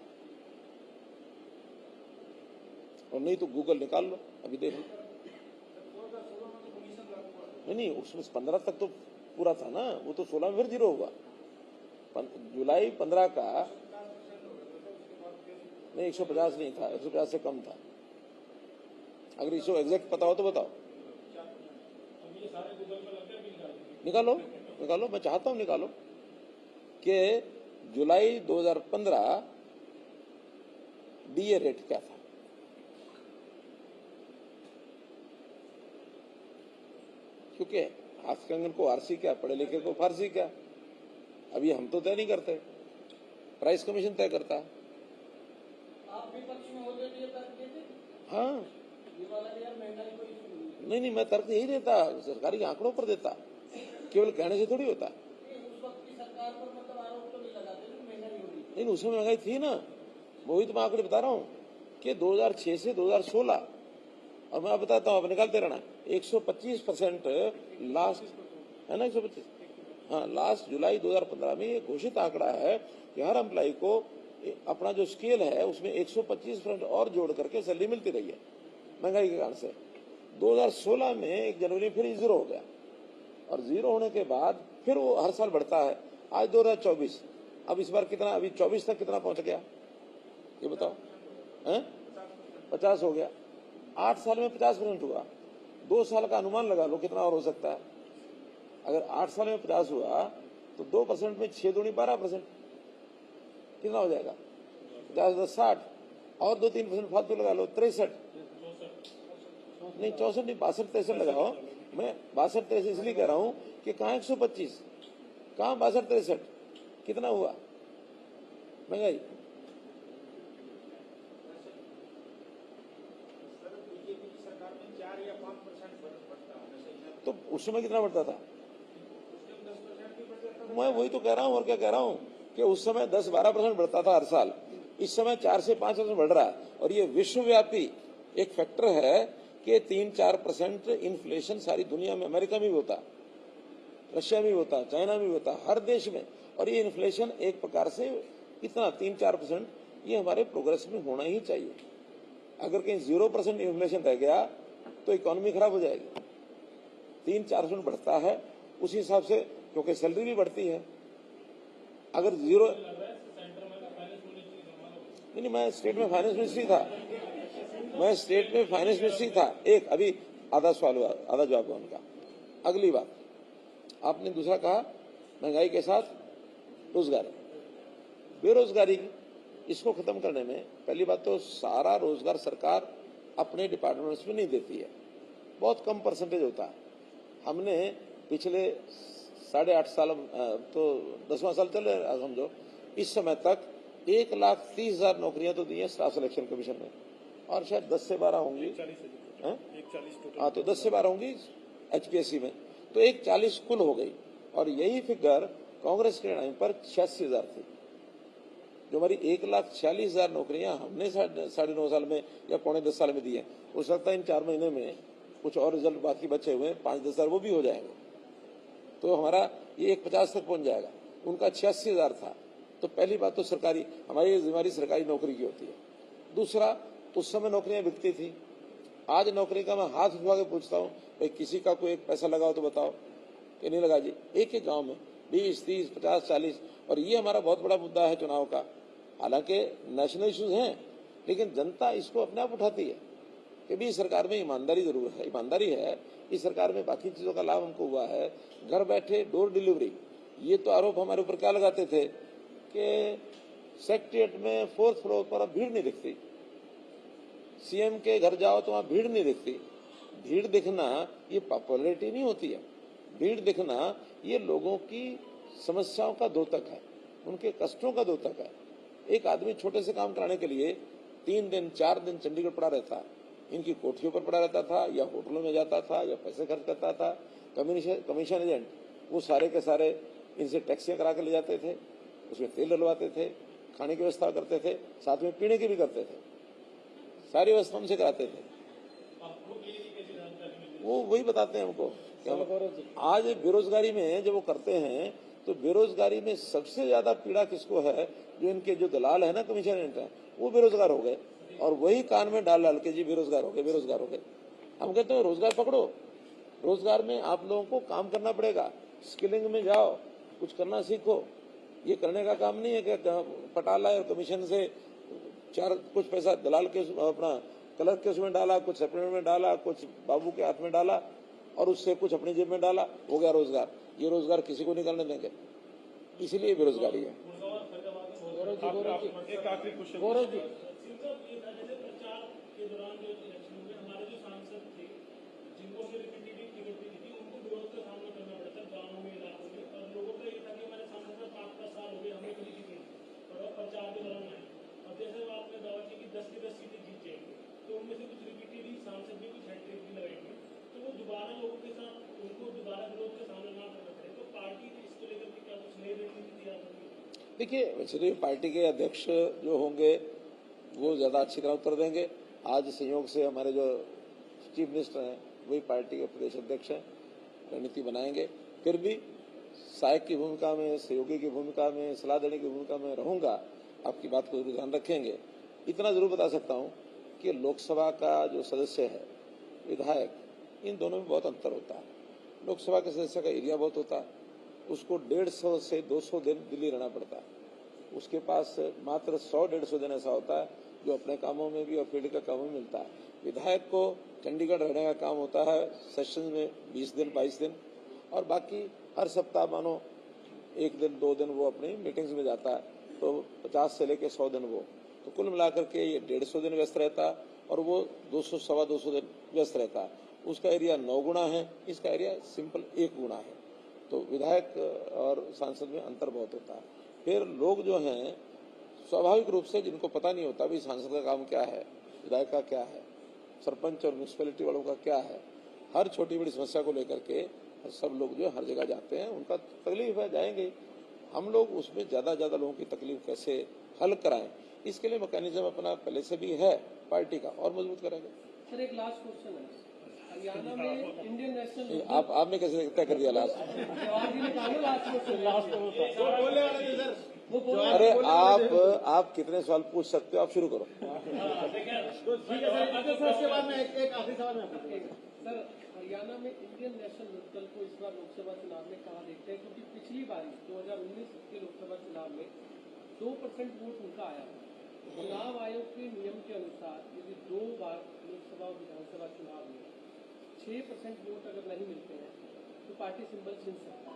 [SPEAKER 1] और नहीं तो गूगल निकाल लो, अभी देख लो। नहीं, उसमें 15 तक तो पूरा था ना, वो तो 16 में फिर 0 होगा। जुलाई 15 का नहीं, 150 नहीं था, 150 से कम था। अगर इसको एग्जैक्ट पता हो तो बताओ। निकालो निकालो, मैं चाहता हूं निकालो कि जुलाई 2015 डीए रेट क्या था। क्योंकि हाथ कंगन को आरसी क्या, पढ़े लिखे को फारसी क्या। अभी हम तो तय नहीं करते, प्राइस कमीशन तय करता है।
[SPEAKER 6] आप विपक्ष में होते तो ये तर्क देते?
[SPEAKER 1] हाँ,
[SPEAKER 6] ये वाला यार महंगाई कोई इशू नहीं।
[SPEAKER 1] नहीं, मैं तर्क यही देता, सरकारी आंकड़ों पर देता, केवल कहने से थोड़ी होता।
[SPEAKER 6] उस वक्त की सरकार पर मतलब आरोप तो नहीं लगाते कि महंगाई हो रही।
[SPEAKER 1] नहीं, उसमें महंगाई थी ना, वही तो मैं आंकड़े बता रहा हूँ कि 2006 से 2016, और मैं बताता हूँ, आप निकालते रहना, 125% लास्ट है ना, 125। हाँ, लास्ट जुलाई 2015 में ये घोषित आंकड़ा है कि हर एम्प्लॉय को अपना जो स्केल है उसमें 125% और जोड़ करके सैलरी मिलती रही है महंगाई के कारण से। 2016 में 1 जनवरी फिर 0 हो गया, और 0 होने के बाद फिर वो हर साल बढ़ता है। आज 2024, अब इस बार कितना, अभी 24 तक कितना पहुंच गया ये बताओ? 50 हो गया। 8 साल में 50% हुआ। 2 साल का अनुमान लगा लो कितना और हो सकता है। अगर 8 साल में 50 हुआ तो 2% में 6 दूनी 12%, कितना हो जाएगा? 50 10 60, और 2-3% फालतू लगा लो, 63। नहीं, 64 नहीं, 62-63 लगाओ। मैं 62-63 इसलिए कह रहा हूं कि कहाँ 125, कहाँ 62-63, कितना हुआ महंगाई?
[SPEAKER 5] बीजेपी की सरकार में 4 या 5% बढ़ता है,
[SPEAKER 1] तो उस समय कितना बढ़ता था?
[SPEAKER 5] 10% भी बढ़ जाता।
[SPEAKER 1] मैं वही तो कह रहा हूं, और क्या कह रहा हूं कि उस समय 10-12% बढ़ता था हर साल। इस समय 4 से 5% बढ़ रहा है। और ये विश्वव्यापी एक फैक्टर है कि 3-4% इन्फ्लेशन सारी दुनिया में, अमेरिका में भी होता, रशिया में भी होता, चाइना में भी होता, हर देश में। और ये इन्फ्लेशन एक प्रकार से इतना 3-4% ये हमारे प्रोग्रेस में होना ही चाहिए। अगर कहीं 0% इन्फ्लेशन रह गया तो इकोनॉमी खराब हो जाएगी। 3-4% बढ़ता है उसी हिसाब से, क्योंकि सैलरी भी बढ़ती है। अगर 0, नहीं, मैं स्टेट में फाइनेंस मिनिस्ट्री था, मैं स्टेट में फाइनेंस मिनिस्ट्री था। एक अभी आधा सवाल हुआ, आधा जवाब हुआ उनका। अगली बात आपने दूसरा कहा, महंगाई के साथ रोजगार, बेरोजगारी, इसको खत्म करने में पहली बात तो सारा रोजगार सरकार अपने डिपार्टमेंट्स में नहीं देती है, बहुत कम परसेंटेज होता है। हमने पिछले 8.5 साल तो 10वां साल चल रहा है समझो, इस समय तक 1,30,000 नौकरियां तो दी हैं स्टाफ सिलेक्शन कमीशन ने, और शायद 10 से 12 होंगी, हाँ तो 10 से 12 होंगी HPSC में, तो 1,40 कुल हो गई। और यही फिगर कांग्रेस के टाइम पर 86,000 थी। जो हमारी 1,46,000 नौकरियां हमने 9.5 साल में या 9.25 साल में दी है, हो सकता है इन 4 महीने में कुछ और रिजल्ट बाकी बचे हुए 5-10 हजार वो भी हो जाएंगे, तो हमारा ये 1,50 तक पहुंच जाएगा। उनका 86,000 था। तो पहली बात तो सरकारी, हमारी जिम्मेदारी सरकारी नौकरी की होती है। दूसरा, उस समय नौकरियां बिकती थी। आज नौकरी का मैं हाथ उठवा के पूछता हूँ, भाई किसी का कोई एक पैसा लगाओ तो बताओ कि नहीं लगा जी। एक गांव में 20, 30, 50, 40, और ये हमारा बहुत बड़ा मुद्दा है चुनाव का। हालांकि नेशनल इश्यूज हैं, लेकिन जनता इसको अपने आप उठाती है कि भी सरकार में ईमानदारी जरूर है, ईमानदारी है। इस सरकार में बाकी चीजों का लाभ हमको हुआ है, घर बैठे डोर डिलीवरी। ये तो आरोप हमारे ऊपर क्या लगाते थे कि सेक्रेटेरिएट में 4th फ्लोर पर अब भीड़ नहीं दिखती, CM के घर जाओ तो वहां भीड़ नहीं दिखती। भीड़ दिखना ये पॉपुलैरिटी नहीं होती है, भीड़ दिखना ये लोगों की समस्याओं का द्योतक है, उनके कष्टों का द्योतक है। एक आदमी छोटे से काम कराने के लिए 3 दिन 4 दिन चंडीगढ़ पड़ा रहता, इनकी कोठियों पर पड़ा रहता था, या होटलों में जाता था, या पैसे खर्च करता था। कमीशन एजेंट वो सारे के सारे इनसे टैक्सियां करा के ले जाते थे, उसमें तेल डलवाते थे, खाने की व्यवस्था करते थे, साथ में पीने की भी करते थे, सारी व्यवस्था उनसे कराते थे। वो वही बताते हैं हमको। आज बेरोजगारी में जब वो करते हैं, तो बेरोजगारी में सबसे ज्यादा पीड़ा किसको है? जो इनके जो दलाल है ना, कमीशन एजेंट है, वो बेरोजगार हो गए, और वही कान में डाल डाल के जी बेरोजगार हो गए, बेरोजगार हो गए। हम कहते हैं रोजगार पकड़ो, रोजगार में आप लोगों को काम करना पड़ेगा, स्किलिंग में जाओ, कुछ करना सीखो। ये करने का काम नहीं है कि पटाला और कमीशन से कुछ पैसा दलाल के अपना क्लर्क के उसमें डाला, कुछ सेपरेट में डाला, कुछ बाबू के हाथ में डाला, और उससे कुछ अपनी जेब में डाला, हो गया रोजगार। ये रोजगार किसी को नहीं करने देंगे, इसीलिए बेरोजगारी है।
[SPEAKER 5] गौरव जी, प्रचार के दौरान जो इलेक्शन में हमारे जो सांसद थे, जिनको से रिपीटेटिव टिकट दी थी, उनको विरोध का सामना करना पड़ा था गाँवों में, इलाकों में, और लोगों का ये था कि हमारे सांसद में 5-10 साल हो गए, हमें कभी टिकट और प्रचार के दौरान आए, और जैसे आपने दावा किया कि 10 की 10 सीटें जीत जाएंगे, तो उनमें से कुछ रिपीटेटिव सांसद भी, कुछ हैट्रिक भी लगाएंगे, तो वो दोबारा लोगों के साथ उनको दोबारा विरोध का सामना ना करना पड़े। तो पार्टी ने इसको लेकर के क्या कुछ नई रणनीति तैयार होगी?
[SPEAKER 1] देखिए, वैसे पार्टी के अध्यक्ष जो होंगे वो ज्यादा अच्छी तरह उत्तर देंगे। आज संयोग से हमारे जो चीफ मिनिस्टर हैं वही पार्टी के प्रदेश अध्यक्ष हैं, रणनीति बनाएंगे। फिर भी सहायक की भूमिका में, सहयोगी की भूमिका में, सलाह देने की भूमिका में रहूंगा। आपकी बात को जरूर ध्यान रखेंगे। इतना जरूर बता सकता हूं कि लोकसभा का जो सदस्य है, विधायक, इन दोनों में बहुत अंतर होता है। लोकसभा के सदस्य का एरिया बहुत होता है, उसको 150 से 200 दिन दिल्ली रहना पड़ता है। उसके पास मात्र 100-150 दिन ऐसा होता है जो अपने कामों में भी और फील्ड के कामों में मिलता है। विधायक को चंडीगढ़ रहने का काम होता है सेशन में 20 दिन 22 दिन, और बाकी हर सप्ताह मानो 1 दिन 2 दिन वो अपनी मीटिंग्स में जाता है, तो 50 से लेकर 100 दिन वो, तो कुल मिलाकर के ये 150 दिन व्यस्त रहता है, और वो 200-225 दिन व्यस्त रहता है। उसका एरिया 9 गुना है, इसका एरिया सिंपल 1 गुना है। तो विधायक और सांसद में अंतर बहुत होता है। फिर लोग जो हैं स्वाभाविक रूप से, जिनको पता नहीं होता भी सांसद का काम क्या है, विधायक का क्या है, सरपंच और म्यूनिसिपैलिटी वालों का क्या है, हर छोटी बड़ी समस्या को लेकर के सब लोग जो हर जगह जाते हैं, उनका तकलीफ है, जाएंगे। हम लोग उसमें ज्यादा लोगों की तकलीफ कैसे हल कराएं, इसके लिए मैकेनिज्म अपना पहले से भी है पार्टी का, और मजबूत करेंगे।
[SPEAKER 2] सर एक लास्ट क्वेश्चन है, हरियाणा में इंडियन नेशनल,
[SPEAKER 1] आपने कैसे तय कर दिया लास्ट?
[SPEAKER 2] जवाहर जी ने कहा ना लास्ट क्वेश्चन,
[SPEAKER 1] अरे आप कितने सवाल पूछ सकते हो, आप शुरू करो।
[SPEAKER 3] उसके बाद में एक आखिरी सवाल मैं पूछूंगा।
[SPEAKER 2] सर, हरियाणा में इंडियन नेशनल लोकदल को इस बार लोकसभा चुनाव में कहा देखते हैं, क्योंकि पिछली बार 2019 के लोकसभा चुनाव में 2% वोट उनका आया। चुनाव आयोग के नियम के अनुसार यदि 2 बार लोकसभा और विधानसभा चुनाव में 6% वोट अगर नहीं मिलते हैं तो पार्टी सिंबल छीन सकता है।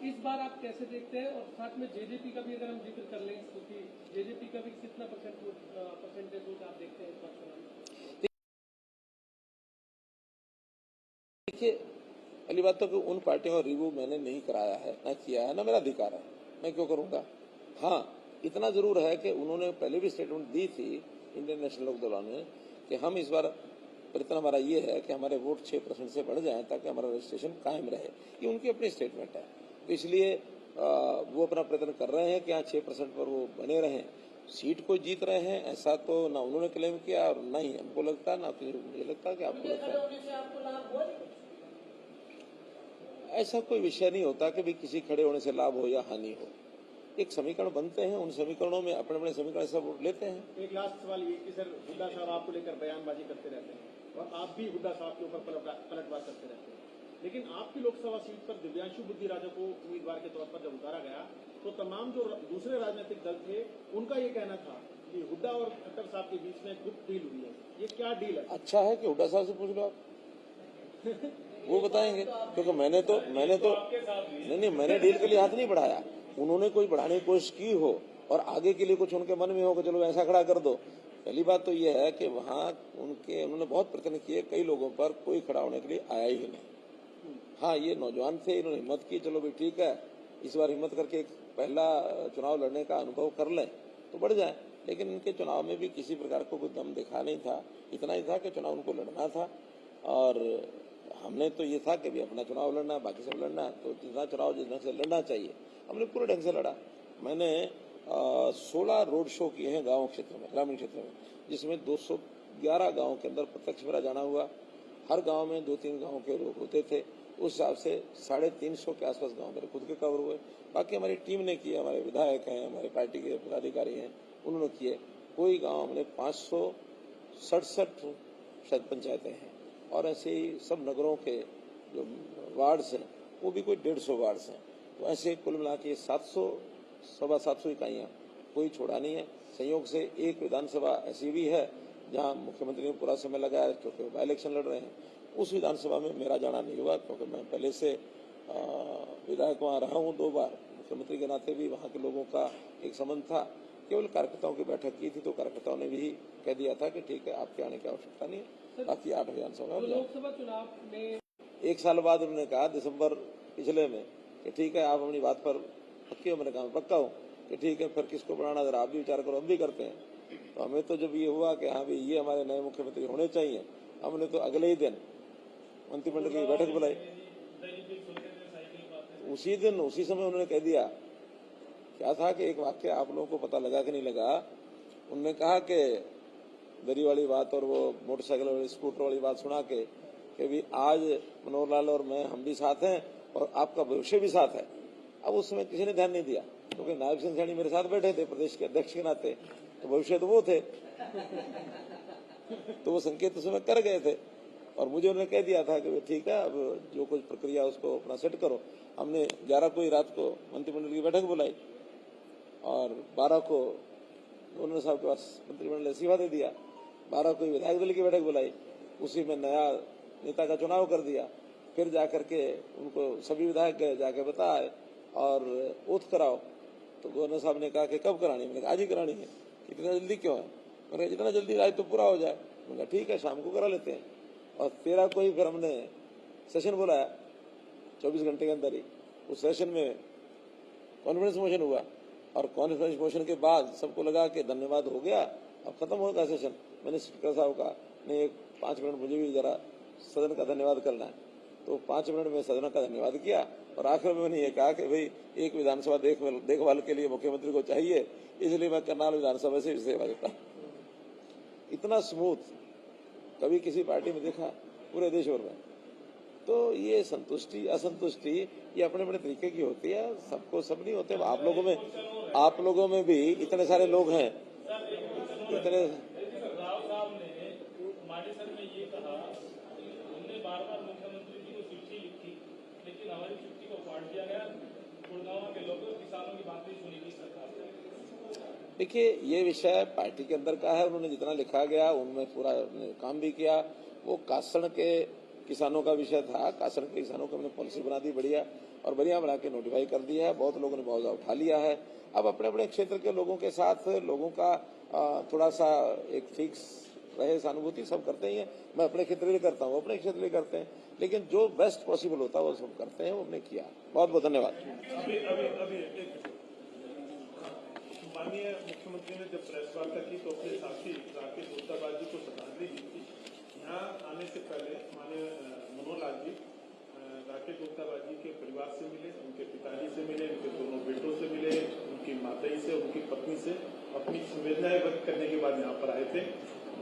[SPEAKER 2] इस बार आप कैसे देखते हैं? और साथ में जेजेपी का भी अगर हम जिक्र कर लें, क्योंकि जेजेपी का भी कितना परसेंटेज वोट आप देखते हैं इस बार चुनाव में?
[SPEAKER 1] देखिए, पहली बात तो कि उन पार्टियों का रिव्यू मैंने नहीं कराया है, ना किया है, ना मेरा अधिकार है, मैं क्यों करूंगा। हाँ, इतना जरूर है कि उन्होंने पहले भी स्टेटमेंट दी थी इंडियन नेशनल लोकदल ने कि हम इस बार प्रयत्न हमारा ये है कि हमारे वोट 6% से बढ़ जाएं ताकि हमारा रजिस्ट्रेशन कायम रहे। ये उनकी अपनी स्टेटमेंट है, तो इसलिए वो अपना प्रयत्न कर रहे हैं कि यहाँ 6% पर वो बने रहें। सीट को जीत रहे हैं ऐसा तो ना उन्होंने क्लेम किया और ना ही हमको लगता, ना मुझे लगता कि आपको लगता है। ऐसा कोई विषय नहीं होता कि भाई किसी खड़े होने से लाभ हो या हानि हो। एक समीकरण बनते हैं, उन समीकरणों में अपने अपने समीकरण सब लेते हैं।
[SPEAKER 3] एक लास्ट सवाल ये कि सर हुड्डा साहब आपको लेकर बयानबाजी करते रहते हैं और आप भी हुड्डा साहब के ऊपर पलटवार करते रहते हैं, लेकिन आपकी लोकसभा सीट पर दिव्यांशु बुद्धि राजा को उम्मीदवार के तौर पर जब उतारा गया तो तमाम जो दूसरे राजनीतिक दल थे उनका ये कहना था कि हुड्डा और खट्टर साहब के बीच में गुप्त डील हुई है। ये क्या डील है?
[SPEAKER 1] अच्छा है कि हुड्डा साहब से पूछ लो आप वो बताएंगे, क्योंकि मैंने तो नहीं, मैंने डील के लिए हाथ नहीं बढ़ाया। उन्होंने कोई बढ़ाने की कोशिश की हो और आगे के लिए कुछ उनके मन में हो कि चलो ऐसा खड़ा कर दो। पहली बात तो ये है कि वहाँ उन्होंने बहुत प्रयत्न किए, कई लोगों पर कोई खड़ा होने के लिए आया ही नहीं। हाँ, ये नौजवान थे, इन्होंने हिम्मत की, चलो भाई ठीक है, इस बार हिम्मत करके एक पहला चुनाव लड़ने का अनुभव कर लें तो बढ़ जाए। लेकिन इनके चुनाव में भी किसी प्रकार को कोई दम दिखा नहीं था, इतना ही था कि चुनाव उनको लड़ना था और हमने तो ये था कि भी अपना चुनाव लड़ना, बाकी सब लड़ना, तो जितना चुनाव जिस ढंग से लड़ना चाहिए हमने पूरे ढंग से लड़ा। मैंने 16 रोड शो किए हैं गाँव क्षेत्र में, ग्रामीण क्षेत्र में, जिसमें 211 गाँव के अंदर प्रत्यक्ष मेरा जाना हुआ। हर गांव में 2-3 गांव के लोग होते थे, उस हिसाब से 350 के आसपास गांव मेरे खुद के कवर हुए। बाकी हमारी टीम ने किए, हमारे विधायक हैं, हमारे पार्टी के पदाधिकारी हैं, उन्होंने किए। कोई गांव हमने 567 शायद पंचायतें हैं और ऐसे ही सब नगरों के जो वार्ड्स हैं वो भी कोई 150 वार्ड्स हैं। तो ऐसे कुल मिला के 700 इकाइयाँ कोई छोड़ा नहीं है। संयोग से एक विधानसभा ऐसी भी है जहां मुख्यमंत्री ने पूरा समय लगाया क्योंकि बाई इलेक्शन लड़ रहे हैं। उस विधानसभा में मेरा जाना नहीं हुआ क्योंकि मैं पहले से विधायक वहाँ रहा हूँ 2 बार। मुख्यमंत्री के नाते भी वहाँ के लोगों का एक संबंध था। केवल कार्यकर्ताओं की बैठक की थी तो कार्यकर्ताओं ने भी कह दिया था कि ठीक है, आपके आने की आवश्यकता नहीं है, बाकी 8 विधानसभा में
[SPEAKER 2] लोकसभा चुनाव में
[SPEAKER 1] 1 साल बाद उन्होंने कहा दिसंबर पिछले में कि ठीक है, आप अपनी बात पर पक्के हो। मैंने कहा पक्का हूँ कि ठीक है, फिर किसको बढ़ाना जरा आप भी विचार करो, हम भी करते हैं। तो हमें तो जब ये हुआ कि हाँ भाई ये हमारे नए मुख्यमंत्री होने चाहिए, हमने तो अगले ही दिन मंत्रिमंडल की बैठक बुलाई। उसी समय उन्होंने कह दिया, क्या था कि एक वाक्य आप लोगों को पता लगा कि नहीं लगा, उन्होंने कहा कि दरी वाली बात और वो मोटरसाइकिल वाली स्कूटर वाली बात सुना के कि भी आज मनोहर लाल और मैं हम भी साथ हैं और आपका भविष्य भी साथ है। अब उस समय किसी ने ध्यान नहीं दिया क्योंकि नायब सिंह सैनी मेरे साथ बैठे थे प्रदेश के अध्यक्ष के नाते, तो भविष्य तो वो थे तो वो संकेत उस समय कर गए थे और मुझे उन्होंने कह दिया था कि ठीक है, अब जो कुछ प्रक्रिया उसको अपना सेट करो। हमने 11 को ही रात को मंत्रिमंडल की बैठक बुलाई और 12 को उन्होंने साहब के पास मंत्रिमंडल इस्तीफा दे दिया। 12 को ही विधायक दल की बैठक बुलाई, उसी में नया नेता का चुनाव कर दिया। फिर जाकर के उनको सभी विधायक गए, जाके बताए और ओथ कराओ। तो गवर्नर साहब ने कहा कि कब करानी है? मैंने कहा आज ही करानी है। इतना जल्दी क्यों है? मैंने जितना जल्दी आज तो पूरा हो जाए। मैंने कहा ठीक है, शाम को करा लेते हैं। और 13 को ही फिर हमने सेशन बुलाया 24 घंटे के अंदर ही। उस सेशन में कॉन्फिडेंस मोशन हुआ और कॉन्फिडेंस मोशन के बाद सबको लगा कि धन्यवाद हो गया, अब खत्म होगा सेशन। मैंने स्पीकर साहब कहा नहीं, 5 मिनट मुझे भी जरा सदन का धन्यवाद करना है। तो 5 मिनट में सदन का धन्यवाद किया और आखिर में मैंने ये कहा कि भाई एक विधानसभा देखभाल के लिए मुख्यमंत्री को चाहिए, इसलिए मैं करनाल विधानसभा से सेवा देता हूँ। इतना स्मूथ कभी किसी पार्टी में देखा पूरे देश भर में। तो ये संतुष्टि असंतुष्टि ये अपने अपने तरीके की होती है, सबको सब नहीं होते। आप लोगों में भी इतने सारे लोग हैं, इतने
[SPEAKER 5] राव साहब ने मानेसर में ये कहा, हमने बार-बार मुख्यमंत्री जी को चिट्ठी लिखी, लेकिन हमारी चिट्ठी को फाड़ दिया गया। गुड़गांव के लोगों किसानों की बात नहीं सुनी गई सरकार ने।
[SPEAKER 1] देखिए, ये विषय पार्टी के अंदर का है। उन्होंने जितना लिखा गया उनमें पूरा काम भी किया। वो कासण के किसानों का विषय था, कासण के किसानों को हमने पॉलिसी बना दी बढ़िया और बढ़िया बना के नोटिफाई कर दिया है। बहुत लोगों ने मुआवजा उठा लिया है। अब अपने अपने क्षेत्र के लोगों के साथ लोगों का थोड़ा सा एक फिक्स रहे सहानुभूति सब करते ही हैं। मैं अपने क्षेत्र के लिए करता हूँ, अपने क्षेत्र के लिए करते हैं, लेकिन जो बेस्ट पॉसिबल होता है वो सब करते हैं, वो हमने किया। बहुत बहुत धन्यवाद।
[SPEAKER 7] माननीय मुख्यमंत्री ने जब प्रेस वार्ता की तो अपने साथी राकेश गुप्ता जी को श्रद्धांजलि दी थी। यहाँ आने से पहले माननीय मनोहर लाल जी राकेश गुप्ता जी के परिवार से मिले, उनके पिताजी से मिले, उनके दोनों बेटों से मिले, उनकी माताजी से, उनकी पत्नी से अपनी संवेदनाएं व्यक्त करने के बाद यहाँ पर आए थे।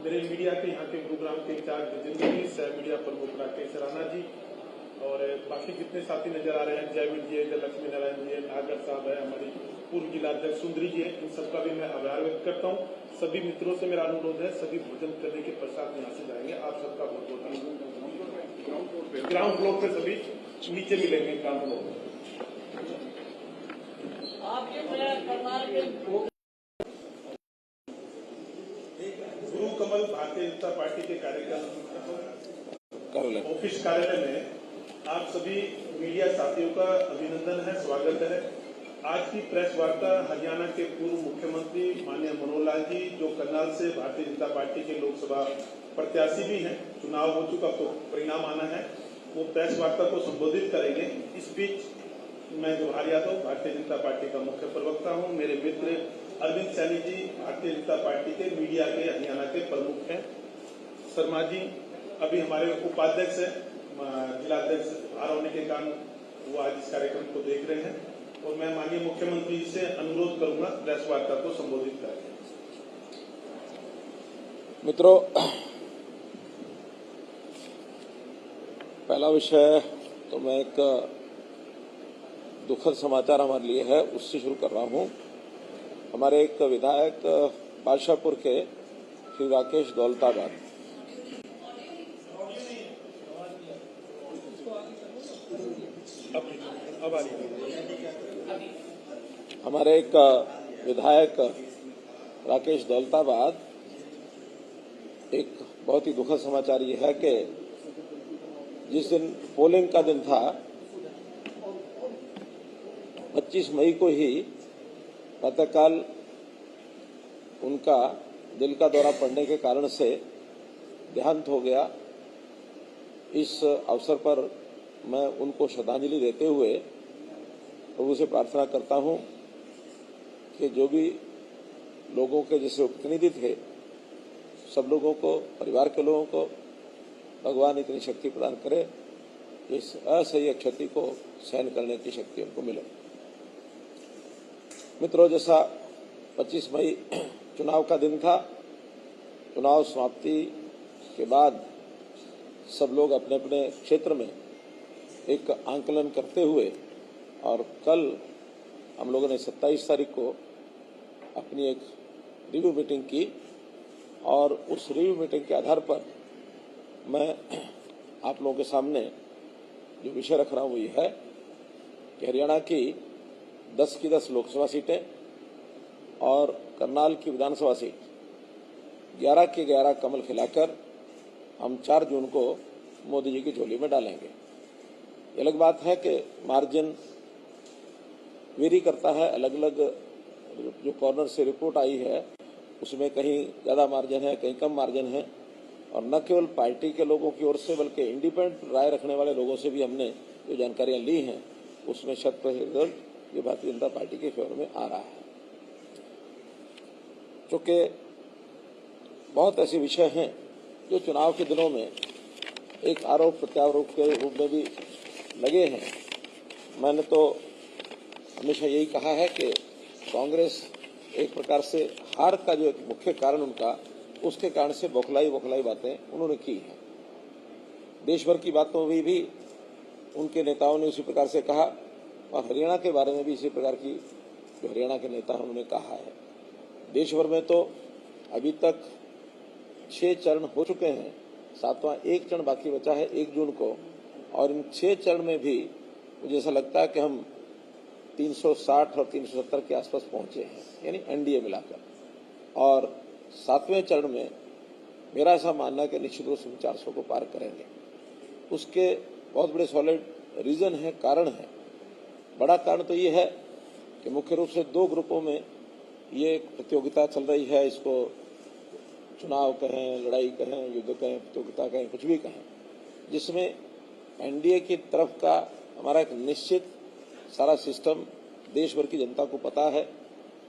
[SPEAKER 7] मेरे मीडिया के यहाँ के प्रोग्राम के इंचार्ज जितेंद्र जी, सह मीडिया प्रमुख राकेश राणा जी और बाकी जितने साथी नजर आ रहे हैं, जयवीर जी, लक्ष्मी नारायण जी, नागर साहब है, हमारी पूर्व जिला अध्यक्ष सुंदरी जी है, इन सबका भी मैं आभार व्यक्त करता हूँ। सभी मित्रों से मेरा अनुरोध है, सभी भोजन करने के पश्चात यहाँ से जाएंगे। आप सबका बहुत बहुत धन्यवाद। ग्राउंड फ्लोर पे सभी नीचे मिलेंगे ग्राउंड फ्लोर पे। गुरु कमल भारतीय जनता पार्टी के कार्यक्रम ऑफिस कार्यालय में आप सभी मीडिया साथियों का अभिनंदन है, स्वागत है। आज की प्रेस वार्ता हरियाणा के पूर्व मुख्यमंत्री माननीय मनोहर लाल जी, जो करनाल से भारतीय जनता पार्टी के लोकसभा प्रत्याशी भी हैं, चुनाव हो चुका तो परिणाम आना है, वो प्रेस वार्ता को संबोधित करेंगे। इस बीच मैं जवाहर यादव भारतीय जनता पार्टी का मुख्य प्रवक्ता हूं। मेरे मित्र अरविंद सैनी जी भारतीय जनता पार्टी के मीडिया के हरियाणा के प्रमुख हैं। शर्मा जी अभी हमारे उपाध्यक्ष है, जिलाध्यक्ष बाहर होने के कारण वो आज इस कार्यक्रम को देख रहे हैं और मैं माननीय मुख्यमंत्री जी से अनुरोध करूंगा प्रेस वार्ता को संबोधित करें।
[SPEAKER 1] मित्रों, पहला विषय तो मैं एक दुखद समाचार हमारे लिए है, उससे शुरू कर रहा हूं। हमारे एक विधायक बादशाहपुर के श्री राकेश दौलताबाद हमारे एक विधायक राकेश दौलताबाद, एक बहुत ही दुखद समाचार ये है कि जिस दिन पोलिंग का दिन था 25 मई को ही प्रातःकाल उनका दिल का दौरा पड़ने के कारण से देहांत हो गया। इस अवसर पर मैं उनको श्रद्धांजलि देते हुए प्रभु से प्रार्थना करता हूं कि जो भी लोगों के जैसे प्रतिनिधि थे, सब लोगों को, परिवार के लोगों को भगवान इतनी शक्ति प्रदान करे, इस असह्य क्षति को सहन करने की शक्ति उनको मिले। मित्रों, जैसा 25 मई चुनाव का दिन था, चुनाव समाप्ति के बाद सब लोग अपने अपने क्षेत्र में एक आंकलन करते हुए और कल हम लोगों ने 27 तारीख को अपनी एक रिव्यू मीटिंग की और उस रिव्यू मीटिंग के आधार पर मैं आप लोगों के सामने जो विषय रख रहा हूं वो ये है कि हरियाणा की 10 की 10 लोकसभा सीटें और करनाल की विधानसभा सीट 11 की 11 कमल खिलाकर हम 4 जून को मोदी जी की झोली में डालेंगे। ये अलग बात है कि मार्जिन वेरी करता है, अलग अलग जो कॉर्नर से रिपोर्ट आई है उसमें कहीं ज़्यादा मार्जिन है, कहीं कम मार्जिन है, और न केवल पार्टी के लोगों की ओर से बल्कि इंडिपेंडेंट राय रखने वाले लोगों से भी हमने जो जानकारियां ली हैं उसमें 100% रिजल्ट ये भारतीय जनता पार्टी के फेवर में आ रहा है। चूँकि बहुत ऐसे विषय हैं जो चुनाव के दिनों में एक आरोप प्रत्यारोप के रूप में भी लगे हैं। मैंने तो हमेशा यही कहा है कि कांग्रेस एक प्रकार से हार का जो एक मुख्य कारण उनका, उसके कारण से बौखलाई बातें उन्होंने की हैं। देश भर की बातों में भी उनके नेताओं ने उसी प्रकार से कहा और हरियाणा के बारे में भी इसी प्रकार की जो हरियाणा के नेता हैं उन्होंने कहा है। देश भर में तो अभी तक 6 चरण हो चुके हैं, 7वां एक चरण बाकी बचा है 1 जून को, और इन 6 चरण में भी मुझे ऐसा लगता है कि हम 360 और 370 के आसपास पहुंचे हैं, यानी एनडीए मिलाकर, और 7वें चरण में मेरा ऐसा मानना है कि निश्चित रूप से 400 को पार करेंगे। उसके बहुत बड़े सॉलिड रीजन है, कारण है। बड़ा कारण तो ये है कि मुख्य रूप से 2 ग्रुपों में ये प्रतियोगिता चल रही है, इसको चुनाव कहें, लड़ाई कहें, युद्ध कहें, प्रतियोगिता कहें, कुछ भी कहें, जिसमें एनडीए की तरफ का हमारा एक निश्चित सारा सिस्टम देश भर की जनता को पता है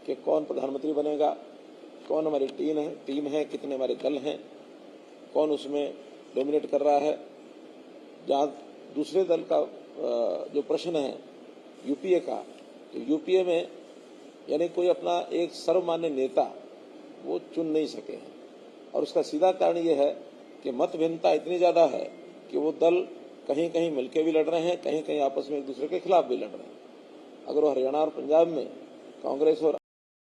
[SPEAKER 1] कि कौन प्रधानमंत्री बनेगा, कौन हमारी टीम है, कितने हमारे दल हैं, कौन उसमें डोमिनेट कर रहा है। जहाँ दूसरे दल का जो प्रश्न है यूपीए का, तो यूपीए में यानी कोई अपना एक सर्वमान्य नेता वो चुन नहीं सके हैं, और उसका सीधा कारण ये है कि मत भिन्नता इतनी ज्यादा है कि वो दल कहीं कहीं मिलके भी लड़ रहे हैं, कहीं कहीं आपस में एक दूसरे के खिलाफ भी लड़ रहे हैं। अगर वो हरियाणा और पंजाब में कांग्रेस और